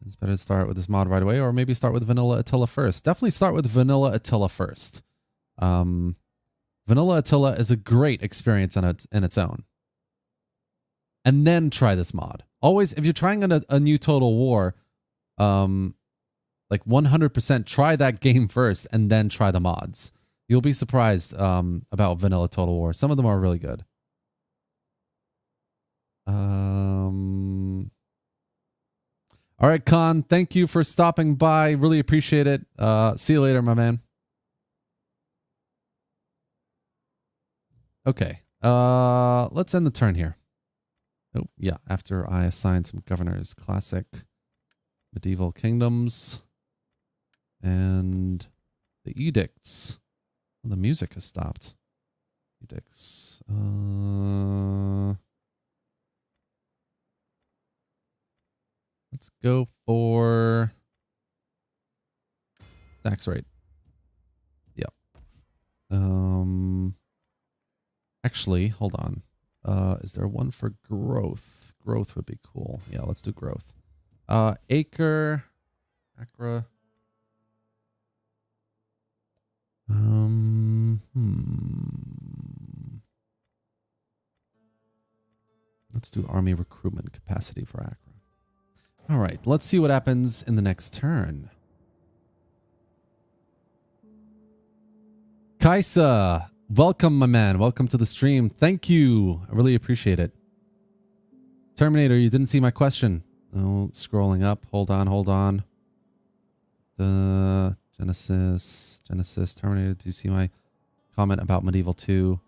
It's better to start with this mod right away, or maybe start with Vanilla Attila first. Definitely start with Vanilla Attila first. Vanilla Attila is a great experience in its own. And then try this mod. Always, if you're trying a new Total War, like 100% try that game first and then try the mods. You'll be surprised about Vanilla Total War. Some of them are really good. All right, Khan, thank you for stopping by. Really appreciate it. See you later, my man. Okay. Let's end the turn here. Oh, yeah. After I assign some governors. Classic medieval kingdoms. And the edicts. Well, the music has stopped. Edicts. Let's go for tax rate. Yep. Actually, hold on. Is there one for growth? Growth would be cool. Yeah, let's do growth. Acre. Acra. Let's do army recruitment capacity for Acra. All right, let's see what happens in the next turn. Kaisa, welcome, my man. Welcome to the stream. Thank you. I really appreciate it. Terminator, you didn't see my question. Oh, scrolling up. Hold on. The Genesis, Terminator. Do you see my comment about Medieval 2?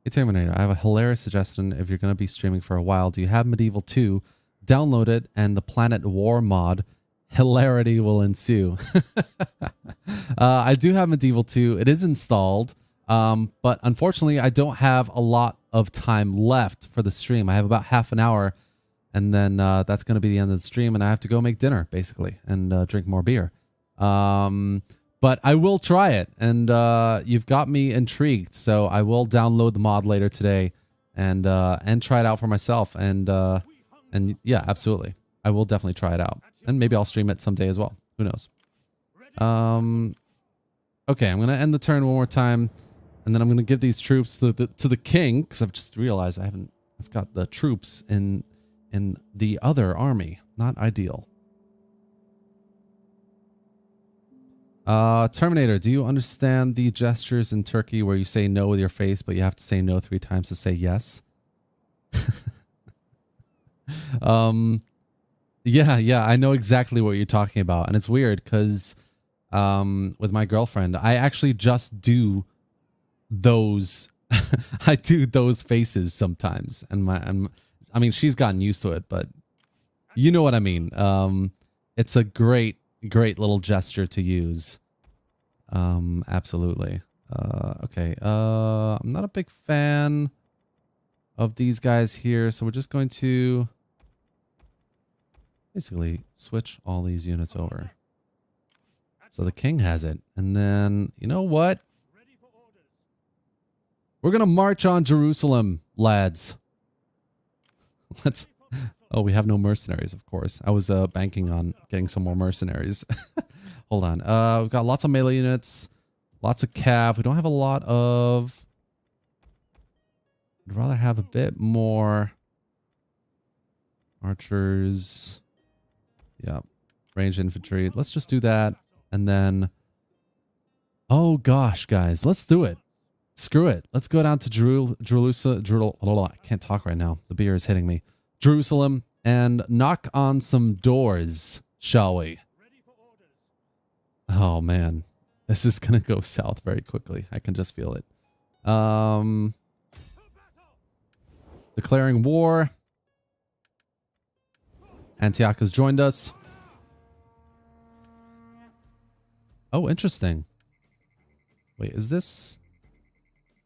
Hey Terminator, I have a hilarious suggestion. If you're going to be streaming for a while, do you have Medieval 2? Download it and the Planet War mod. Hilarity will ensue. I do have Medieval 2. It is installed, but unfortunately I don't have a lot of time left for the stream. I have about half an hour, and then that's going to be the end of the stream, and I have to go make dinner, basically, and drink more beer. But I will try it, and you've got me intrigued, so I will download the mod later today and try it out for myself, and yeah, absolutely. I will definitely try it out, and maybe I'll stream it someday as well. Who knows? Okay, I'm going to end the turn one more time, and then I'm going to give these troops to the king, because I've just realized I've got the troops in the other army. Not ideal. Terminator, do you understand the gestures in Turkey where you say no with your face, but you have to say no 3 times to say yes? Yeah, I know exactly what you're talking about. And it's weird because with my girlfriend, I actually just do those I do those faces sometimes. And I mean, she's gotten used to it, but you know what I mean. It's a great little gesture to use. Absolutely. Okay. I'm not a big fan of these guys here, so we're just going to basically switch all these units over. So the king has it. And then, you know what? We're going to march on Jerusalem, lads. Let's... Oh, we have no mercenaries, of course. I was banking on getting some more mercenaries. Hold on. We've got lots of melee units. Lots of cav. We don't have a lot of... I'd rather have a bit more... Archers. Yeah. Ranged infantry. Let's just do that. And then... Oh gosh, guys. Let's do it. Screw it. Let's go down to Jerusalem. I can't talk right now. The beer is hitting me. Jerusalem. And knock on some doors, shall we? Oh man. This is going to go south very quickly. I can just feel it. Declaring war. Antioch has joined us. Oh, interesting. Wait, is this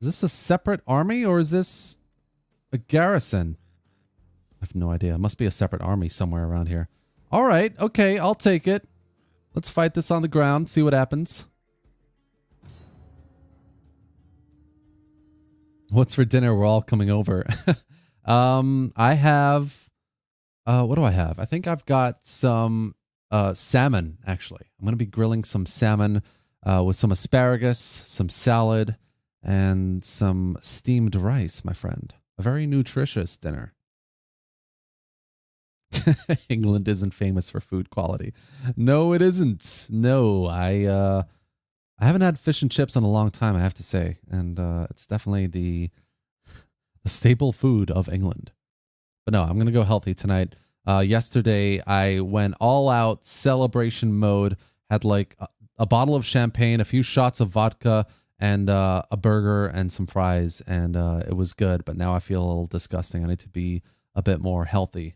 a separate army or is this a garrison? I have no idea. It must be a separate army somewhere around here. All right. Okay, I'll take it. Let's fight this on the ground. See what happens. What's for dinner? We're all coming over. I have... what do I have? I think I've got some salmon, actually. I'm going to be grilling some salmon with some asparagus, some salad, and some steamed rice, my friend. A very nutritious dinner. England isn't famous for food quality. No, it isn't. No, I haven't had fish and chips in a long time, I have to say. And it's definitely the staple food of England. But no, I'm going to go healthy tonight. Yesterday, I went all out celebration mode, had like a bottle of champagne, a few shots of vodka, and a burger and some fries. And it was good, but now I feel a little disgusting. I need to be a bit more healthy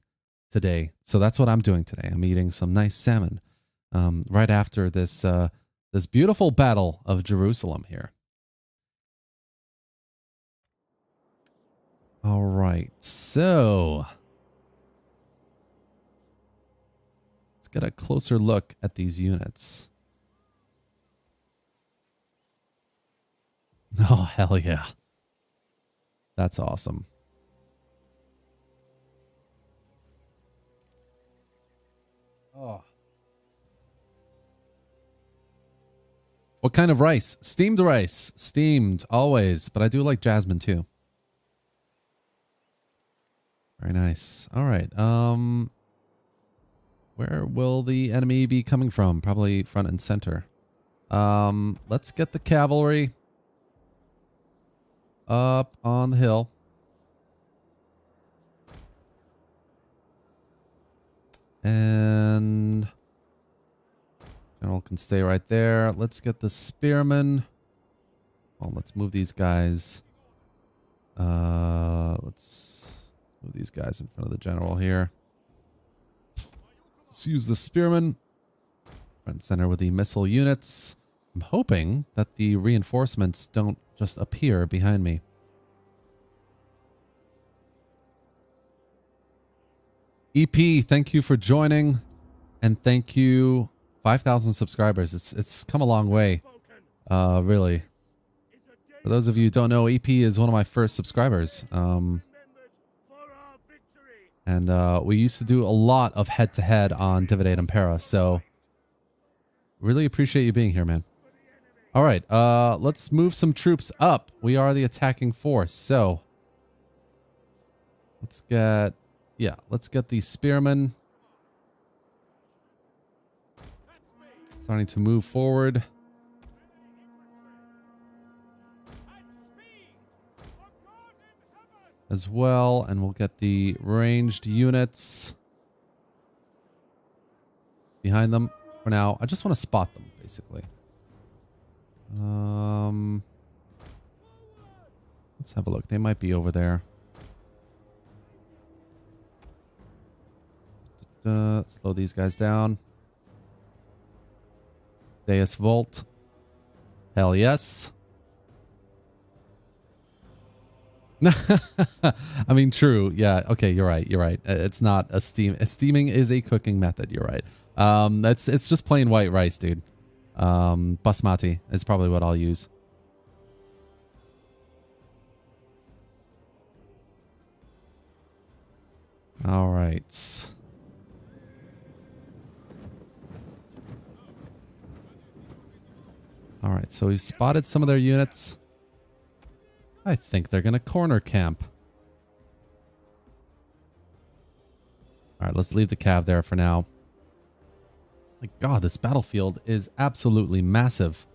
today. So that's what I'm doing today. I'm eating some nice salmon right after this, this beautiful battle of Jerusalem here. All right, so... get a closer look at these units. Oh, hell yeah. That's awesome. Oh. What kind of rice? Steamed rice. Steamed, always. But I do like jasmine too. Very nice. All right. Where will the enemy be coming from? Probably front and center. Let's get the cavalry up on the hill. And general can stay right there. Let's get the spearmen. Oh, let's move these guys. Let's move these guys in front of the general here. Let's use the spearmen. Front and center with the missile units. I'm hoping that the reinforcements don't just appear behind me. EP, thank you for joining. And thank you. 5,000 subscribers. It's come a long way. Really. For those of you who don't know, EP is one of my first subscribers. And we used to do a lot of head-to-head on Dividend Impera, so really appreciate you being here, man. All right, let's move some troops up. We are the attacking force, so let's get the spearmen starting to move forward. As well, and we'll get the ranged units behind them for now. I just want to spot them, basically. Let's have a look. They might be over there. Slow these guys down. Deus Volt. Hell yes. I mean, true. Yeah. Okay. You're right. You're right. It's not a steam. Steaming is a cooking method. You're right. It's just plain white rice, dude. Basmati is probably what I'll use. All right. All right, so we've spotted some of their units. I think they're going to corner camp. All right, let's leave the cav there for now. My God, this battlefield is absolutely massive.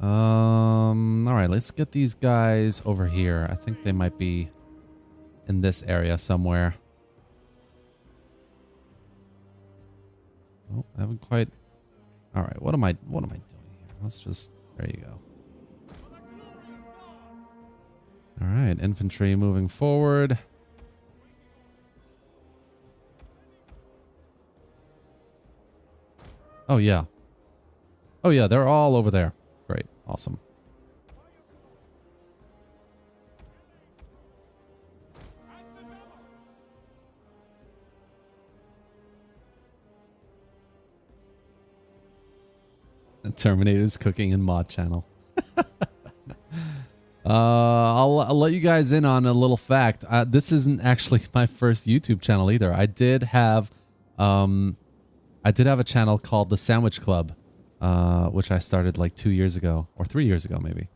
All right, let's get these guys over here. I think they might be in this area somewhere. Oh, I haven't quite. All right, what am I doing here? Let's just, there you go. All right, infantry moving forward. Oh yeah. Oh yeah, they're all over there. Great, awesome. The Terminator's cooking in mod channel. I'll let you guys in on a little fact. This isn't actually my first YouTube channel either. I did have a channel called The Sandwich Club, which I started like 2 years ago or 3 years ago maybe.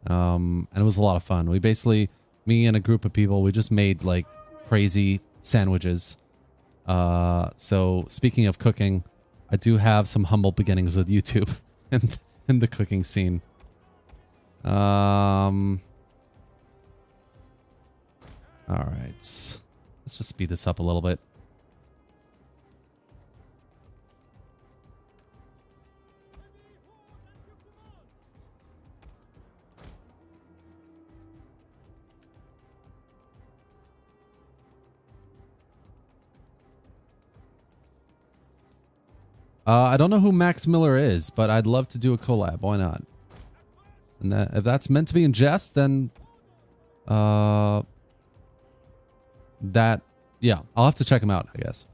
And it was a lot of fun. We basically, me and a group of people, we just made like crazy sandwiches. So speaking of cooking, I do have some humble beginnings with YouTube and in the cooking scene. All right, let's just speed this up a little bit. I don't know who Max Miller is, but I'd love to do a collab. Why not? And that, if that's meant to be in jest, then yeah, I'll have to check him out, I guess.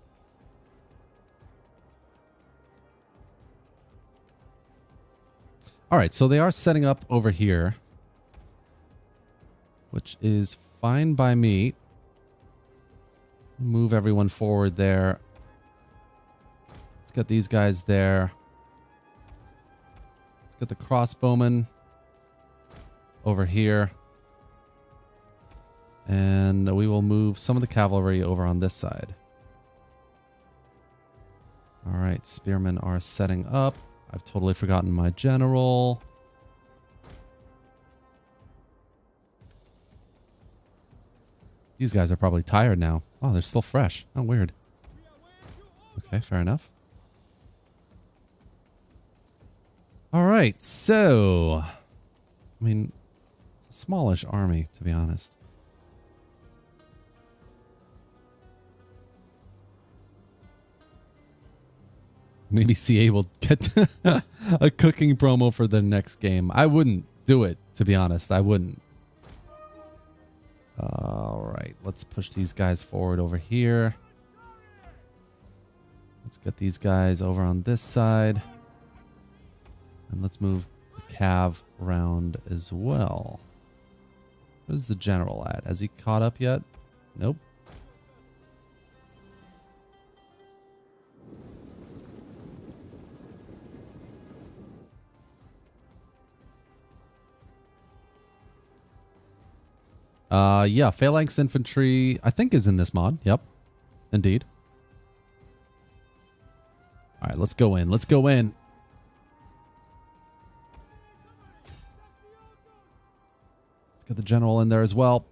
All right, so they are setting up over here, which is fine by me. Move everyone forward there. Let's get these guys there. Let's get the crossbowmen over here. And we will move some of the cavalry over on this side. All right, spearmen are setting up. I've totally forgotten my general. These guys are probably tired now. Oh, they're still fresh. Oh, weird. Okay, fair enough. All right, so, I mean, it's a smallish army, to be honest. Maybe CA will get a cooking promo for the next game. I wouldn't do it, to be honest. I wouldn't. All right, let's push these guys forward over here. Let's get these guys over on this side. And let's move the cav around as well. Where's the general at? Has he caught up yet? Nope. Yeah, Phalanx Infantry, I think, is in this mod. Yep, indeed. All right, let's go in. Let's go in. Let's get the general in there as well.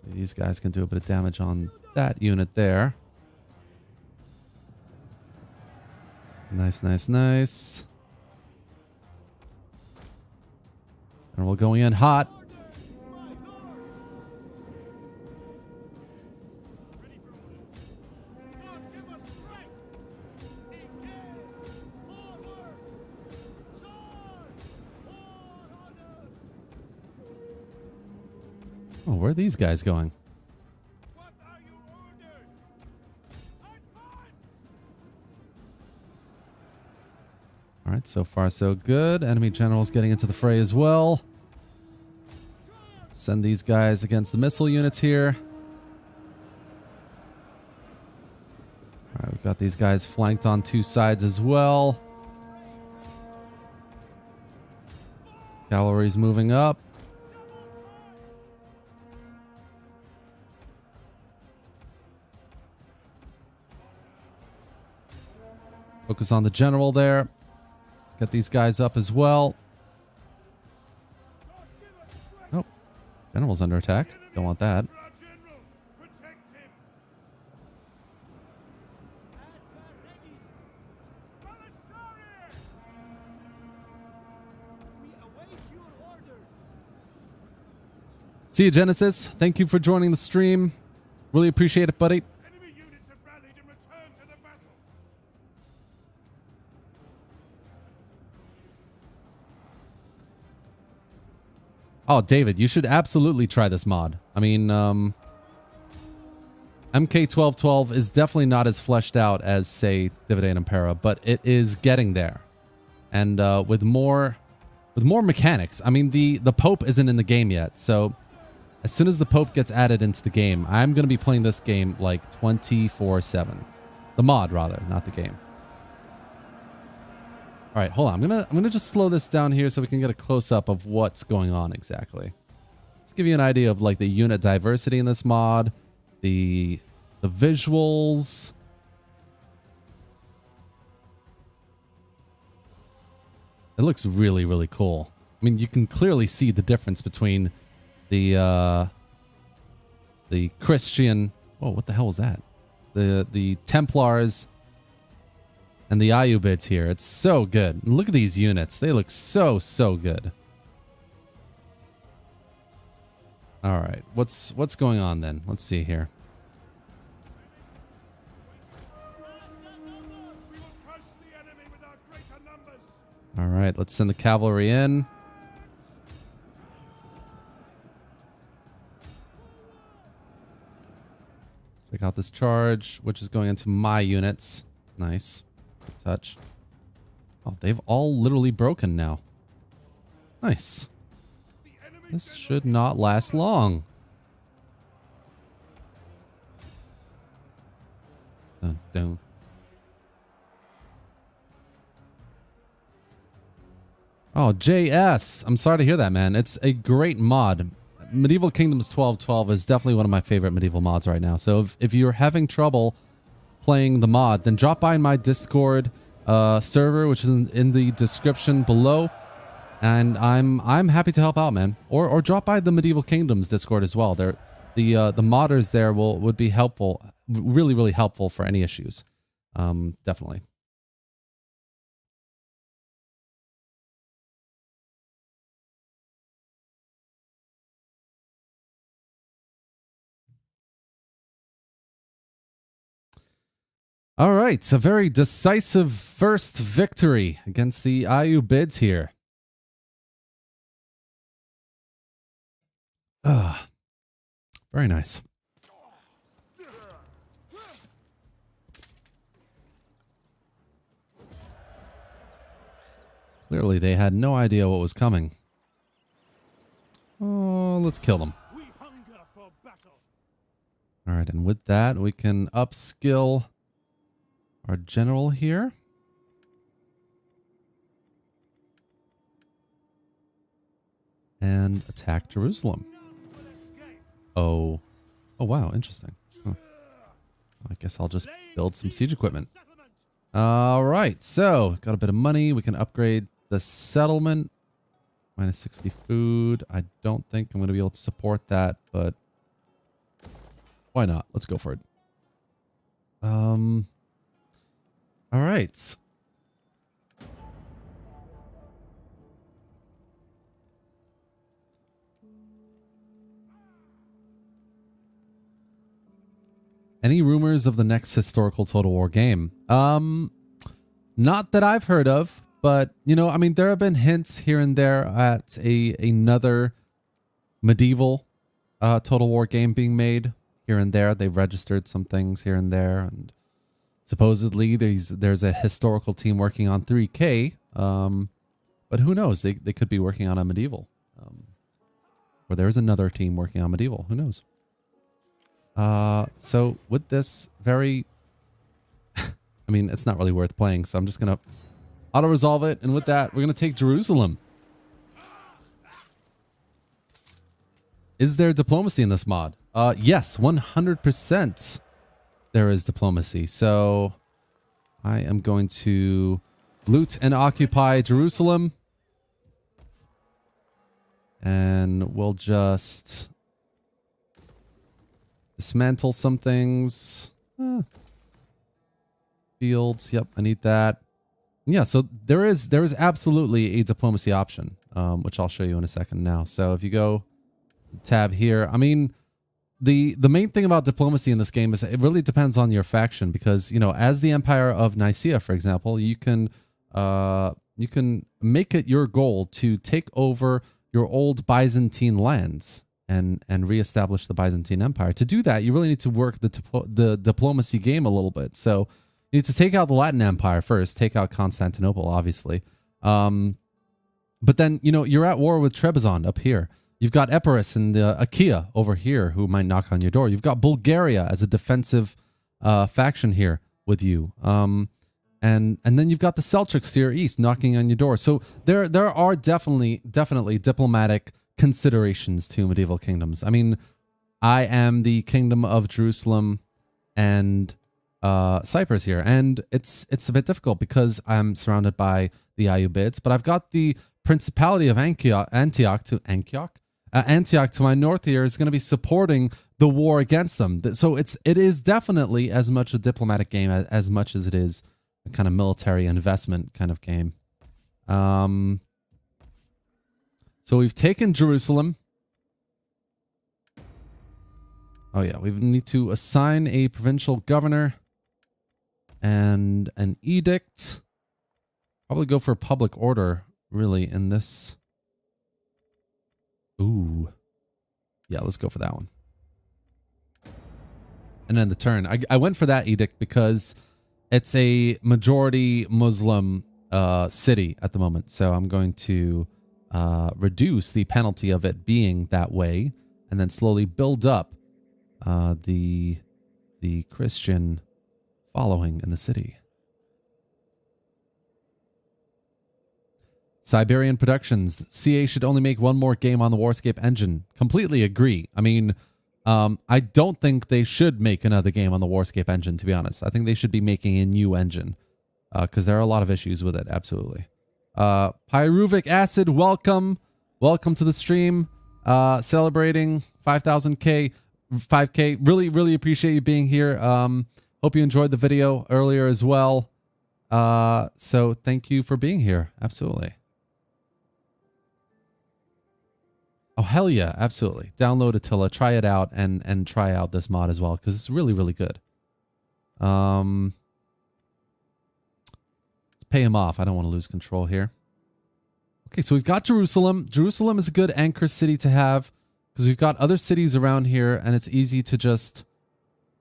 These guys can do a bit of damage on that unit there. Nice, nice, nice. And we're going in hot. Oh, where are these guys going? What are your orders? Advance! All right, so far so good. Enemy generals getting into the fray as well. Send these guys against the missile units here. All right, we've got these guys flanked on two sides as well. Cavalry's moving up. Focus on the general there. Let's get these guys up as well. Oh, general's under attack. Don't want that. Our general, protect him! We await your orders. See you, Genesis. Thank you for joining the stream. Really appreciate it, buddy. Enemy units have rallied and returned to the battle. Oh, David, you should absolutely try this mod. I mean, MK1212 is definitely not as fleshed out as, say, Dividend Impera, but it is getting there. And with more mechanics. I mean, the Pope isn't in the game yet, so as soon as the Pope gets added into the game, I'm going to be playing this game like 24/7. The mod, rather, not the game. All right, hold on. I'm gonna just slow this down here so we can get a close-up of what's going on exactly. Let's give you an idea of like the unit diversity in this mod, the visuals. It looks really, really cool. I mean, you can clearly see the difference between the Christian. Oh, what the hell was that? The Templars and the Ayyubids here. It's so good. And look at these units. They look so, so good. All right. What's going on then? Let's see here. We will crush the enemy with our greater numbers. All right. Let's send the cavalry in. Check out this charge, which is going into my units. Nice. Good touch. Oh, they've all literally broken now. Nice. The enemy This should not last long. Dun, dun. Oh, JS. I'm sorry to hear that, man. It's a great mod. Medieval Kingdoms 1212 is definitely one of my favorite medieval mods right now. So if you're having trouble playing the mod, then drop by my Discord server, which is in the description below. And I'm happy to help out, man. Or drop by the Medieval Kingdoms Discord as well. The modders there would be helpful, really, really helpful for any issues. Definitely. All right, a very decisive first victory against the Ayyubids here. Ah, very nice. Clearly, they had no idea what was coming. Oh, let's kill them. We hunger for battle. All right, and with that, we can upskill our general here. And attack Jerusalem. Oh. Oh, wow. Interesting. Huh. I guess I'll just build some siege equipment. All right. So, got a bit of money. We can upgrade the settlement. Minus 60 food. I don't think I'm going to be able to support that, but why not? Let's go for it. All right. Any rumors of the next historical Total War game? Not that I've heard of, but you know, I mean, there have been hints here and there at another medieval Total War game being made here and there. They've registered some things here and there, and supposedly there's a historical team working on 3K. But who knows? They could be working on a medieval. Or there's another team working on medieval. Who knows? So with this very, I mean, it's not really worth playing, so I'm just gonna auto resolve it, and with that, we're gonna take Jerusalem. Is there diplomacy in this mod? Yes, 100% there is diplomacy. So I am going to loot and occupy Jerusalem. And we'll just dismantle some things. Fields, yep, I need that. Yeah, so there is absolutely a diplomacy option, which I'll show you in a second now. So if you go tab here, I mean, the main thing about diplomacy in this game is it really depends on your faction, because, you know, as the Empire of Nicaea, for example, you can make it your goal to take over your old Byzantine lands and reestablish the Byzantine Empire. To do that, you really need to work the diplomacy game a little bit. So you need to take out the Latin Empire first, take out Constantinople, obviously. But then, you know, you're at war with Trebizond up here. You've got Epirus and Achaia over here who might knock on your door. You've got Bulgaria as a defensive faction here with you. And then you've got the Seljuks to your east knocking on your door. So there are definitely diplomatic considerations to medieval kingdoms. I mean, I am the Kingdom of Jerusalem and Cyprus here, and it's a bit difficult because I'm surrounded by the Ayyubids, but I've got the Principality of Antioch to my north here is going to be supporting the war against them. So it is definitely as much a diplomatic game as much as it is a kind of military investment kind of game. So we've taken Jerusalem. Oh yeah, we need to assign a provincial governor and an edict. Probably go for public order, really, in this. Ooh. Yeah, let's go for that one. And then the turn. I went for that edict because it's a majority Muslim city at the moment. So I'm going to reduce the penalty of it being that way and then slowly build up the Christian following in the city. Siberian Productions. CA should only make one more game on the Warscape engine. Completely agree. I mean, I don't think they should make another game on the Warscape engine, to be honest. I think they should be making a new engine because there are a lot of issues with it. Absolutely. Pyruvic Acid, welcome. Welcome to the stream. Celebrating 5,000K, 5K. Really, really appreciate you being here. Hope you enjoyed the video earlier as well. So thank you for being here. Absolutely. Oh, hell yeah. Absolutely. Download Attila, try it out, and try out this mod as well, because it's really, really good. Let's pay him off. I don't want to lose control here. Okay, so we've got Jerusalem. Jerusalem is a good anchor city to have, because we've got other cities around here, and it's easy to just...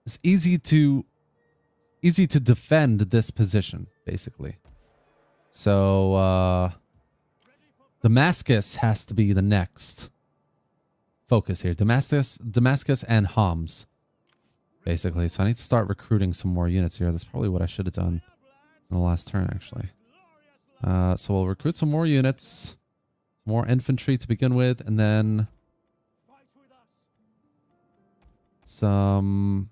It's easy to defend this position, basically. So, Damascus has to be the next focus here. Damascus and Homs, basically. So I need to start recruiting some more units here. That's probably what I should have done in the last turn, actually. So we'll recruit some more units, more infantry to begin with, and then some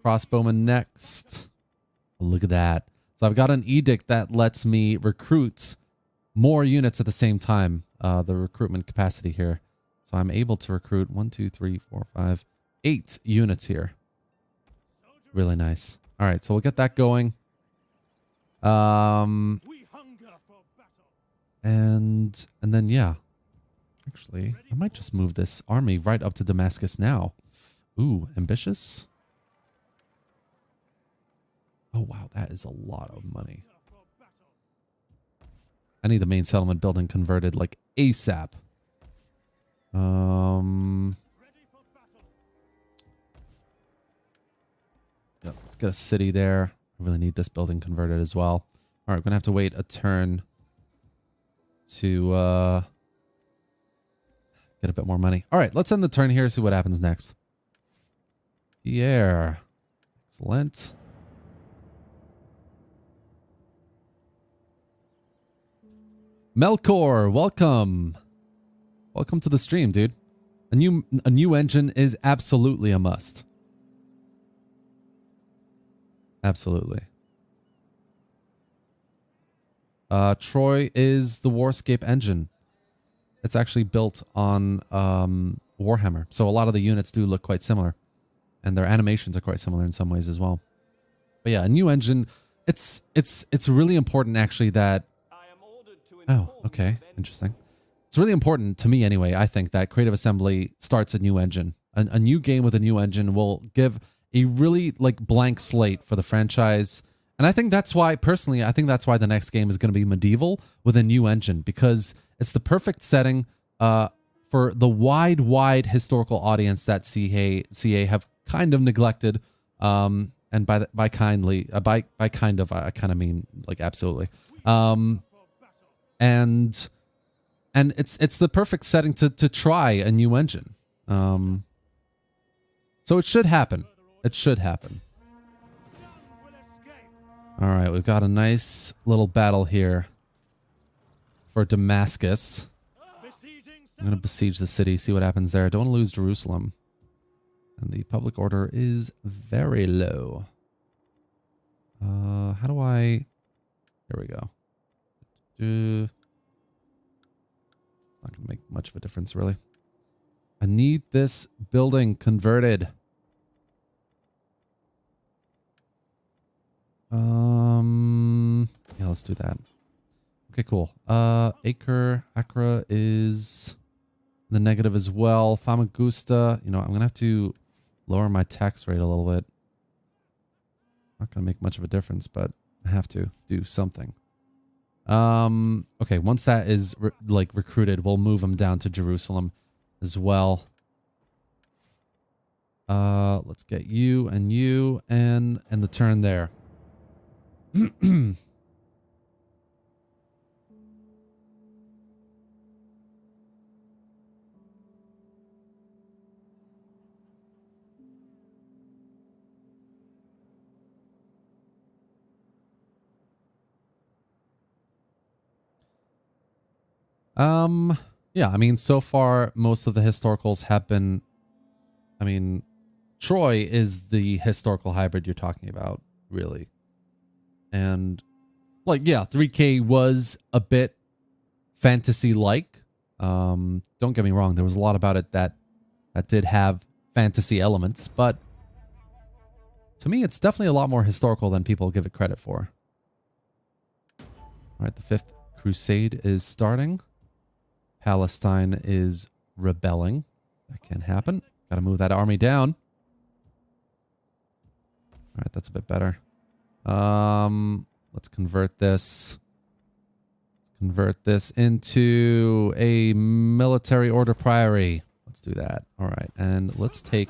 crossbowmen next. Oh, look at that. So I've got an edict that lets me recruit more units at the same time. The recruitment capacity here. So I'm able to recruit 1, 2, 3, 4, 5, 8 units here. Really nice. All right, so we'll get that going. And then yeah. Actually, I might just move this army right up to Damascus now. Ooh, ambitious. Oh wow, that is a lot of money. I need the main settlement building converted like ASAP. get a city there. I really need this building converted as well. All right, we're going to have to wait a turn to get a bit more money. All right, let's end the turn here, see what happens next. Yeah. Excellent. Melkor, welcome. Welcome to the stream, dude. A new engine is absolutely a must. Absolutely. Troy is the Warscape engine. It's actually built on Warhammer. So a lot of the units do look quite similar. And their animations are quite similar in some ways as well. But yeah, a new engine. It's really important actually that... Oh, okay. Interesting. It's really important to me anyway, I think, that Creative Assembly starts a new engine. A new game with a new engine will give a really like blank slate for the franchise. And I think that's why, personally, I think that's why the next game is going to be medieval with a new engine, because it's the perfect setting for the wide historical audience that CA have kind of neglected. And by kind of, I kind of mean like absolutely. And it's the perfect setting to try a new engine. So it should happen. It should happen. All right, we've got a nice little battle here for Damascus. I'm going to besiege the city, see what happens there. I don't want to lose Jerusalem. And the public order is very low. How do I... Here we go. It's not going to make much of a difference, really. I need this building converted. Yeah, let's do that. Okay, cool. Accra is the negative as well. Famagusta, you know, I'm going to have to lower my tax rate a little bit. Not going to make much of a difference, but I have to do something. Okay, once that is recruited, we'll move them down to Jerusalem as well. Let's get you and the turn there. Yeah, I mean, so far, most of the historicals have been, I mean, Troy is the historical hybrid you're talking about, really. And, like, yeah, 3K was a bit fantasy-like. Don't get me wrong, there was a lot about it that did have fantasy elements, but to me, it's definitely a lot more historical than people give it credit for. All right, the 5th Crusade is starting. Palestine is rebelling. That can't happen. Got to move that army down. All right, that's a bit better. Let's convert this. Let's convert this into a military order priory. Let's do that. All right, and let's take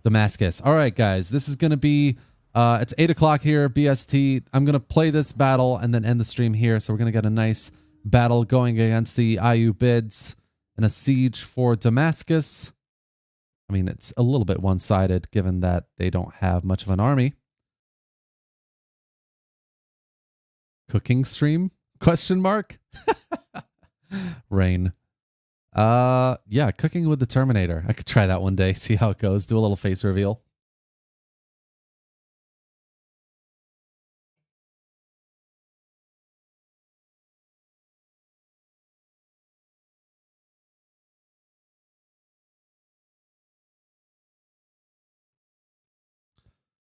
Damascus. All right, guys, this is going to be... it's 8 o'clock here, BST. I'm going to play this battle and then end the stream here. So we're going to get a nice battle going against the Ayyubids in a siege for Damascus. I mean, it's a little bit one-sided given that they don't have much of an army. Cooking stream? Question mark? Rain. Yeah, cooking with the Terminator. I could try that one day, see how it goes. Do a little face reveal.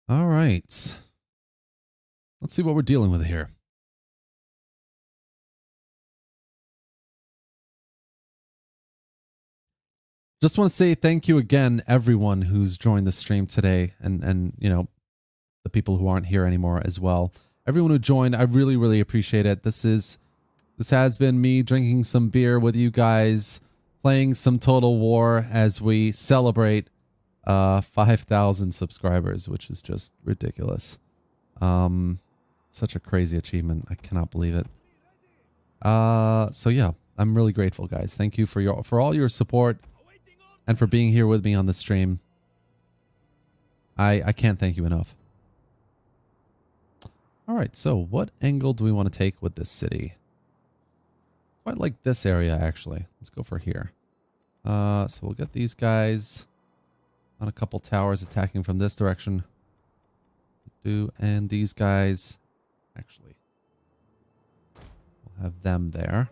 All right. Let's see what we're dealing with here. Just want to say thank you again, everyone who's joined the stream today, and you know, the people who aren't here anymore as well. Everyone who joined, I really, really appreciate it. This has been me drinking some beer with you guys, playing some Total War as we celebrate 5,000 subscribers, which is just ridiculous. Such a crazy achievement. I cannot believe it. So yeah, I'm really grateful, guys. Thank you for all your support and for being here with me on the stream. I can't thank you enough. All right, so what angle do we want to take with this city? Quite like this area, actually. Let's go for here. So we'll get these guys on a couple towers attacking from this direction. And these guys, actually, we'll have them there.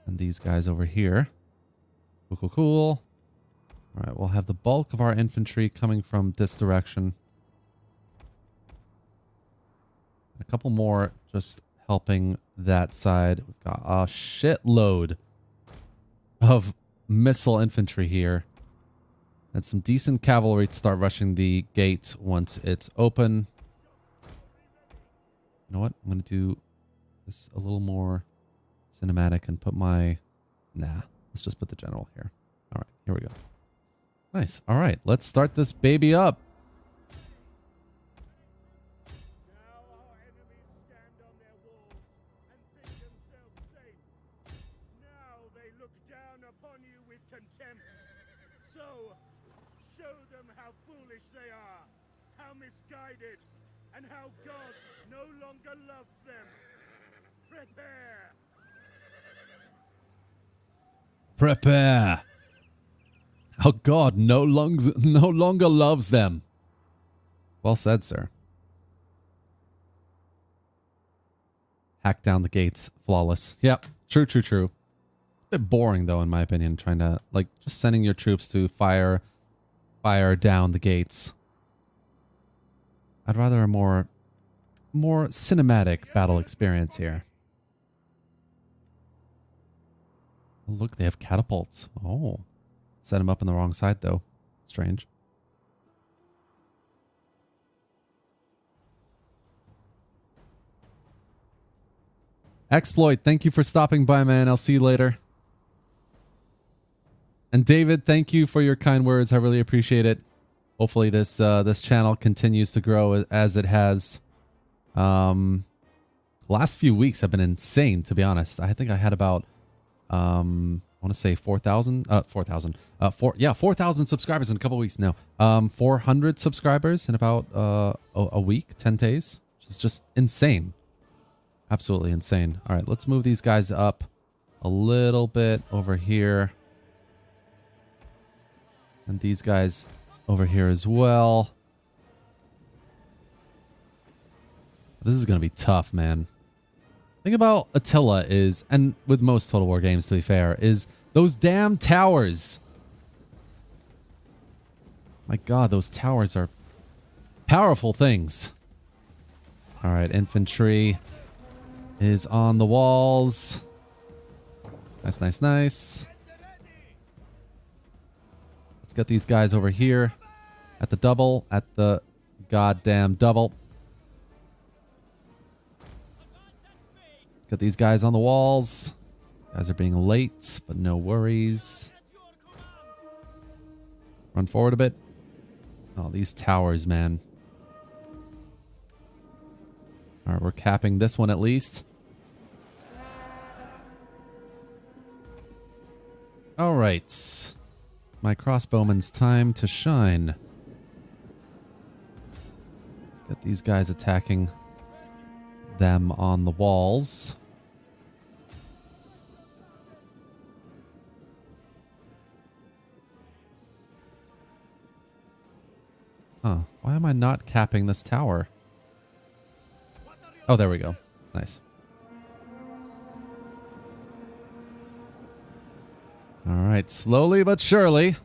And these guys over here. Cool, cool, cool. All right, we'll have the bulk of our infantry coming from this direction. A couple more just helping that side. We've got a shitload of missile infantry here. And some decent cavalry to start rushing the gate once it's open. You know what? I'm going to do this a little more cinematic and put my... Nah, let's just put the general here. All right, here we go. Nice. All right, let's start this baby up. Now our enemies stand on their walls and think themselves safe. Now they look down upon you with contempt. So, show them how foolish they are, how misguided, and how God no longer loves them. Prepare! Prepare. How God no longer loves them. Well said, sir. Hack down the gates. Flawless. Yep. True, true, true. A bit boring, though, in my opinion, trying to, like, just sending your troops to fire down the gates. I'd rather a more cinematic battle experience here. Oh, look, they have catapults. Oh. Set them up on the wrong side, though. Strange. Exploit, thank you for stopping by, man. I'll see you later. And David, thank you for your kind words. I really appreciate it. Hopefully this this channel continues to grow as it has. Last few weeks have been insane, to be honest. I think I had about I want to say 4,000 subscribers in a couple weeks now. 400 subscribers in about a week, 10 days. Which is just insane. Absolutely insane. All right, let's move these guys up a little bit over here. And these guys over here as well. This is going to be tough, man. The thing about Attila is, and with most Total War games to be fair, is those damn towers. My God, those towers are powerful things. All right, infantry is on the walls. Nice, nice, nice. Let's get these guys over here at the double, at the goddamn double. Let's get these guys on the walls. Guys are being late, but no worries. Run forward a bit. Oh, these towers, man. All right, we're capping this one at least. All right. My crossbowman's time to shine. Let's get these guys attacking them on the walls. Huh. Why am I not capping this tower? Oh, there we go. Nice. All right, slowly but surely.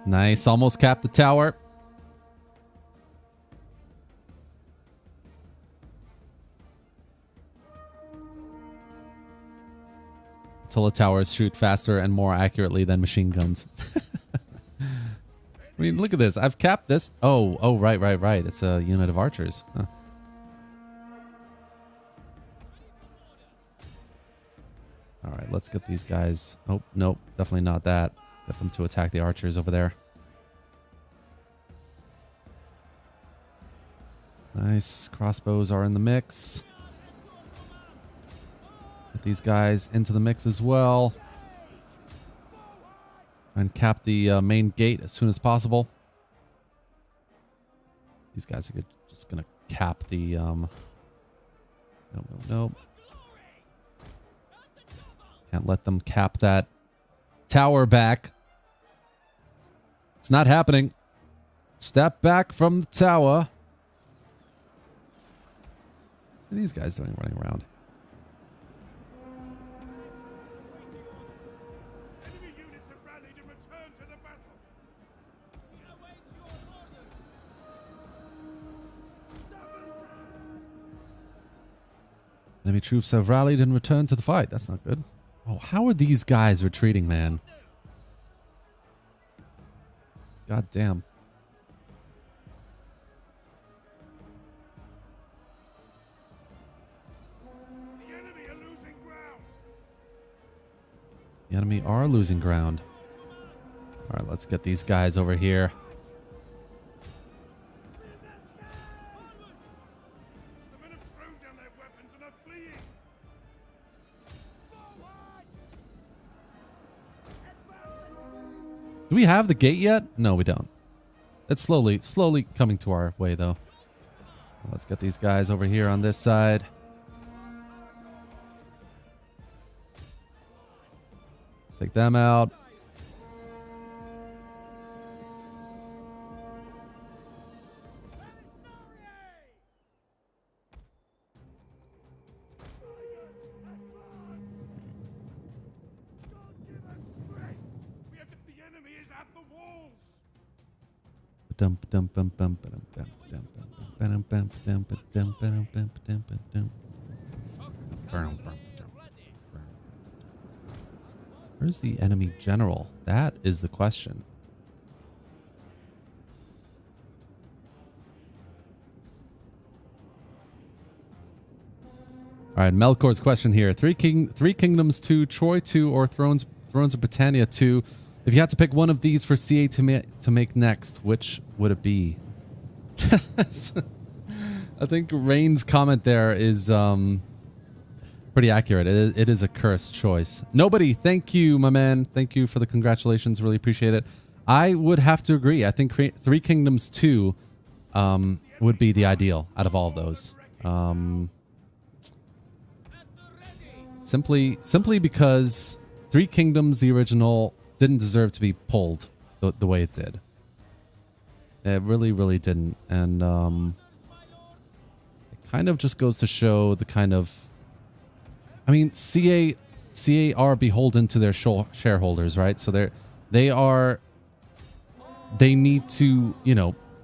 Nice, almost capped the tower. Attila towers shoot faster and more accurately than machine guns. I mean, look at this. I've capped this. Oh, right. It's a unit of archers. Huh. All right, let's get these guys. Oh, nope, definitely not that. Get them to attack the archers over there. Nice. Crossbows are in the mix. Get these guys into the mix as well. And cap the main gate as soon as possible. These guys are just going to cap the... Nope. Can't let them cap that tower back. It's not happening. Step back from the tower. What are these guys doing running around? Enemy units have rallied and returned to the battle. Enemy troops have rallied and returned to the fight. That's not good. Oh, how are these guys retreating, man? God damn. The enemy are losing ground. The enemy are losing ground. All right, let's get these guys over here. The men have thrown down their weapons and are fleeing. Do we have the gate yet? No, we don't. It's slowly coming to our way, though. Let's get these guys over here on this side. Let's take them out. The enemy is at the walls. Where's the enemy general? That is the question. All right, Melkor's question here: Three Kingdoms 2, Troy 2, or Thrones of Britannia 2. If you had to pick one of these for CA to make next, which would it be? I think Rain's comment there is pretty accurate. It is a cursed choice. Nobody, thank you, my man. Thank you for the congratulations. Really appreciate it. I would have to agree. I think Three Kingdoms 2 would be the ideal out of all of those. Simply because Three Kingdoms, the original, didn't deserve to be pulled the way it did. It really didn't. And it kind of just goes to show the kind of... I mean, CA are beholden to their shareholders, right? So they need to,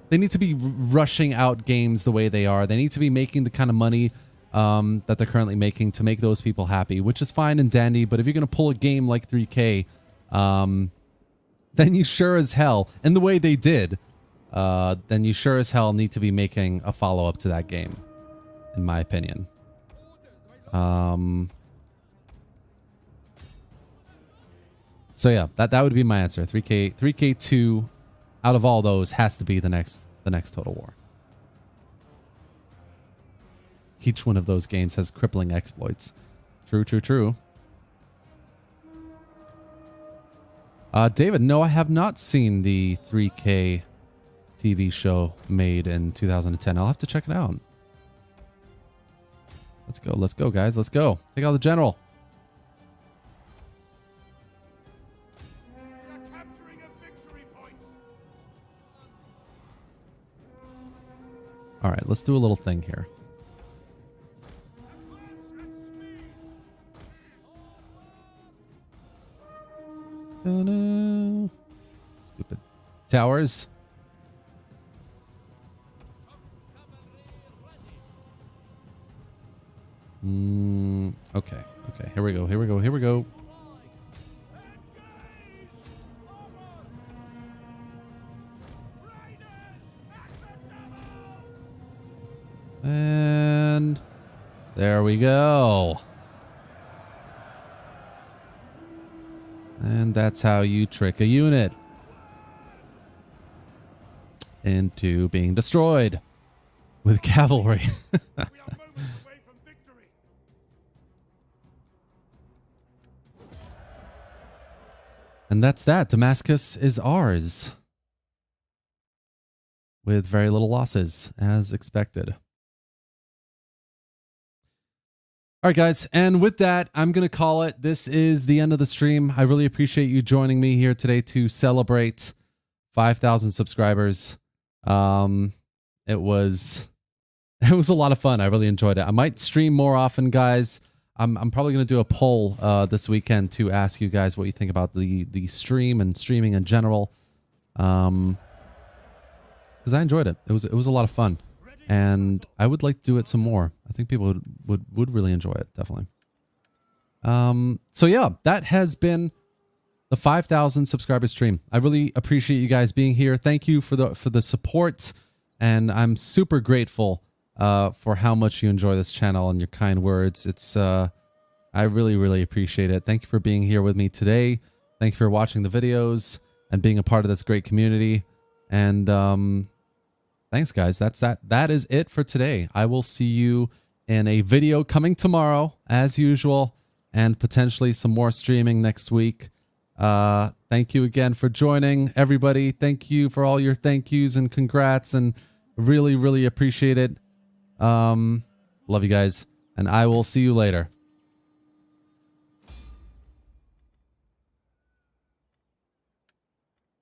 they need to be rushing out games the way they are. They need to be making the kind of money that they're currently making to make those people happy, which is fine and dandy. But if you're going to pull a game like 3K, then you sure as hell, and the way they did, then you sure as hell need to be making a follow-up to that game, in my opinion. So yeah, that would be my answer. 3K2 out of all those has to be the next Total War. Each one of those games has crippling exploits. True. David, no, I have not seen the 3K TV show made in 2010. I'll have to check it out. Let's go, guys. Let's go. Take out the general. We are capturing a victory point. All right, let's do a little thing here. Stupid towers. Okay. Here we go. There we go. And that's how you trick a unit into being destroyed with cavalry. We are moments away from victory. And that's that. Damascus is ours. With very little losses, as expected. All right, guys. And with that, I'm going to call it. This is the end of the stream. I really appreciate you joining me here today to celebrate 5,000 subscribers. It was a lot of fun. I really enjoyed it. I might stream more often, guys. I'm probably going to do a poll this weekend to ask you guys what you think about the stream and streaming in general. Because I enjoyed it. It was a lot of fun. And I would like to do it some more. I think people would really enjoy it, definitely. So yeah, that has been the 5,000 subscriber stream. I really appreciate you guys being here. Thank you for the support, and I'm super grateful for how much you enjoy this channel and your kind words. It's I really appreciate it. Thank you for being here with me today. Thank you for watching the videos and being a part of this great community. And thanks, guys. That is it for today. I will see you in a video coming tomorrow, as usual, and potentially some more streaming next week. Thank you again for joining, everybody. Thank you for all your thank yous and congrats, and really appreciate it. Love you guys, and I will see you later.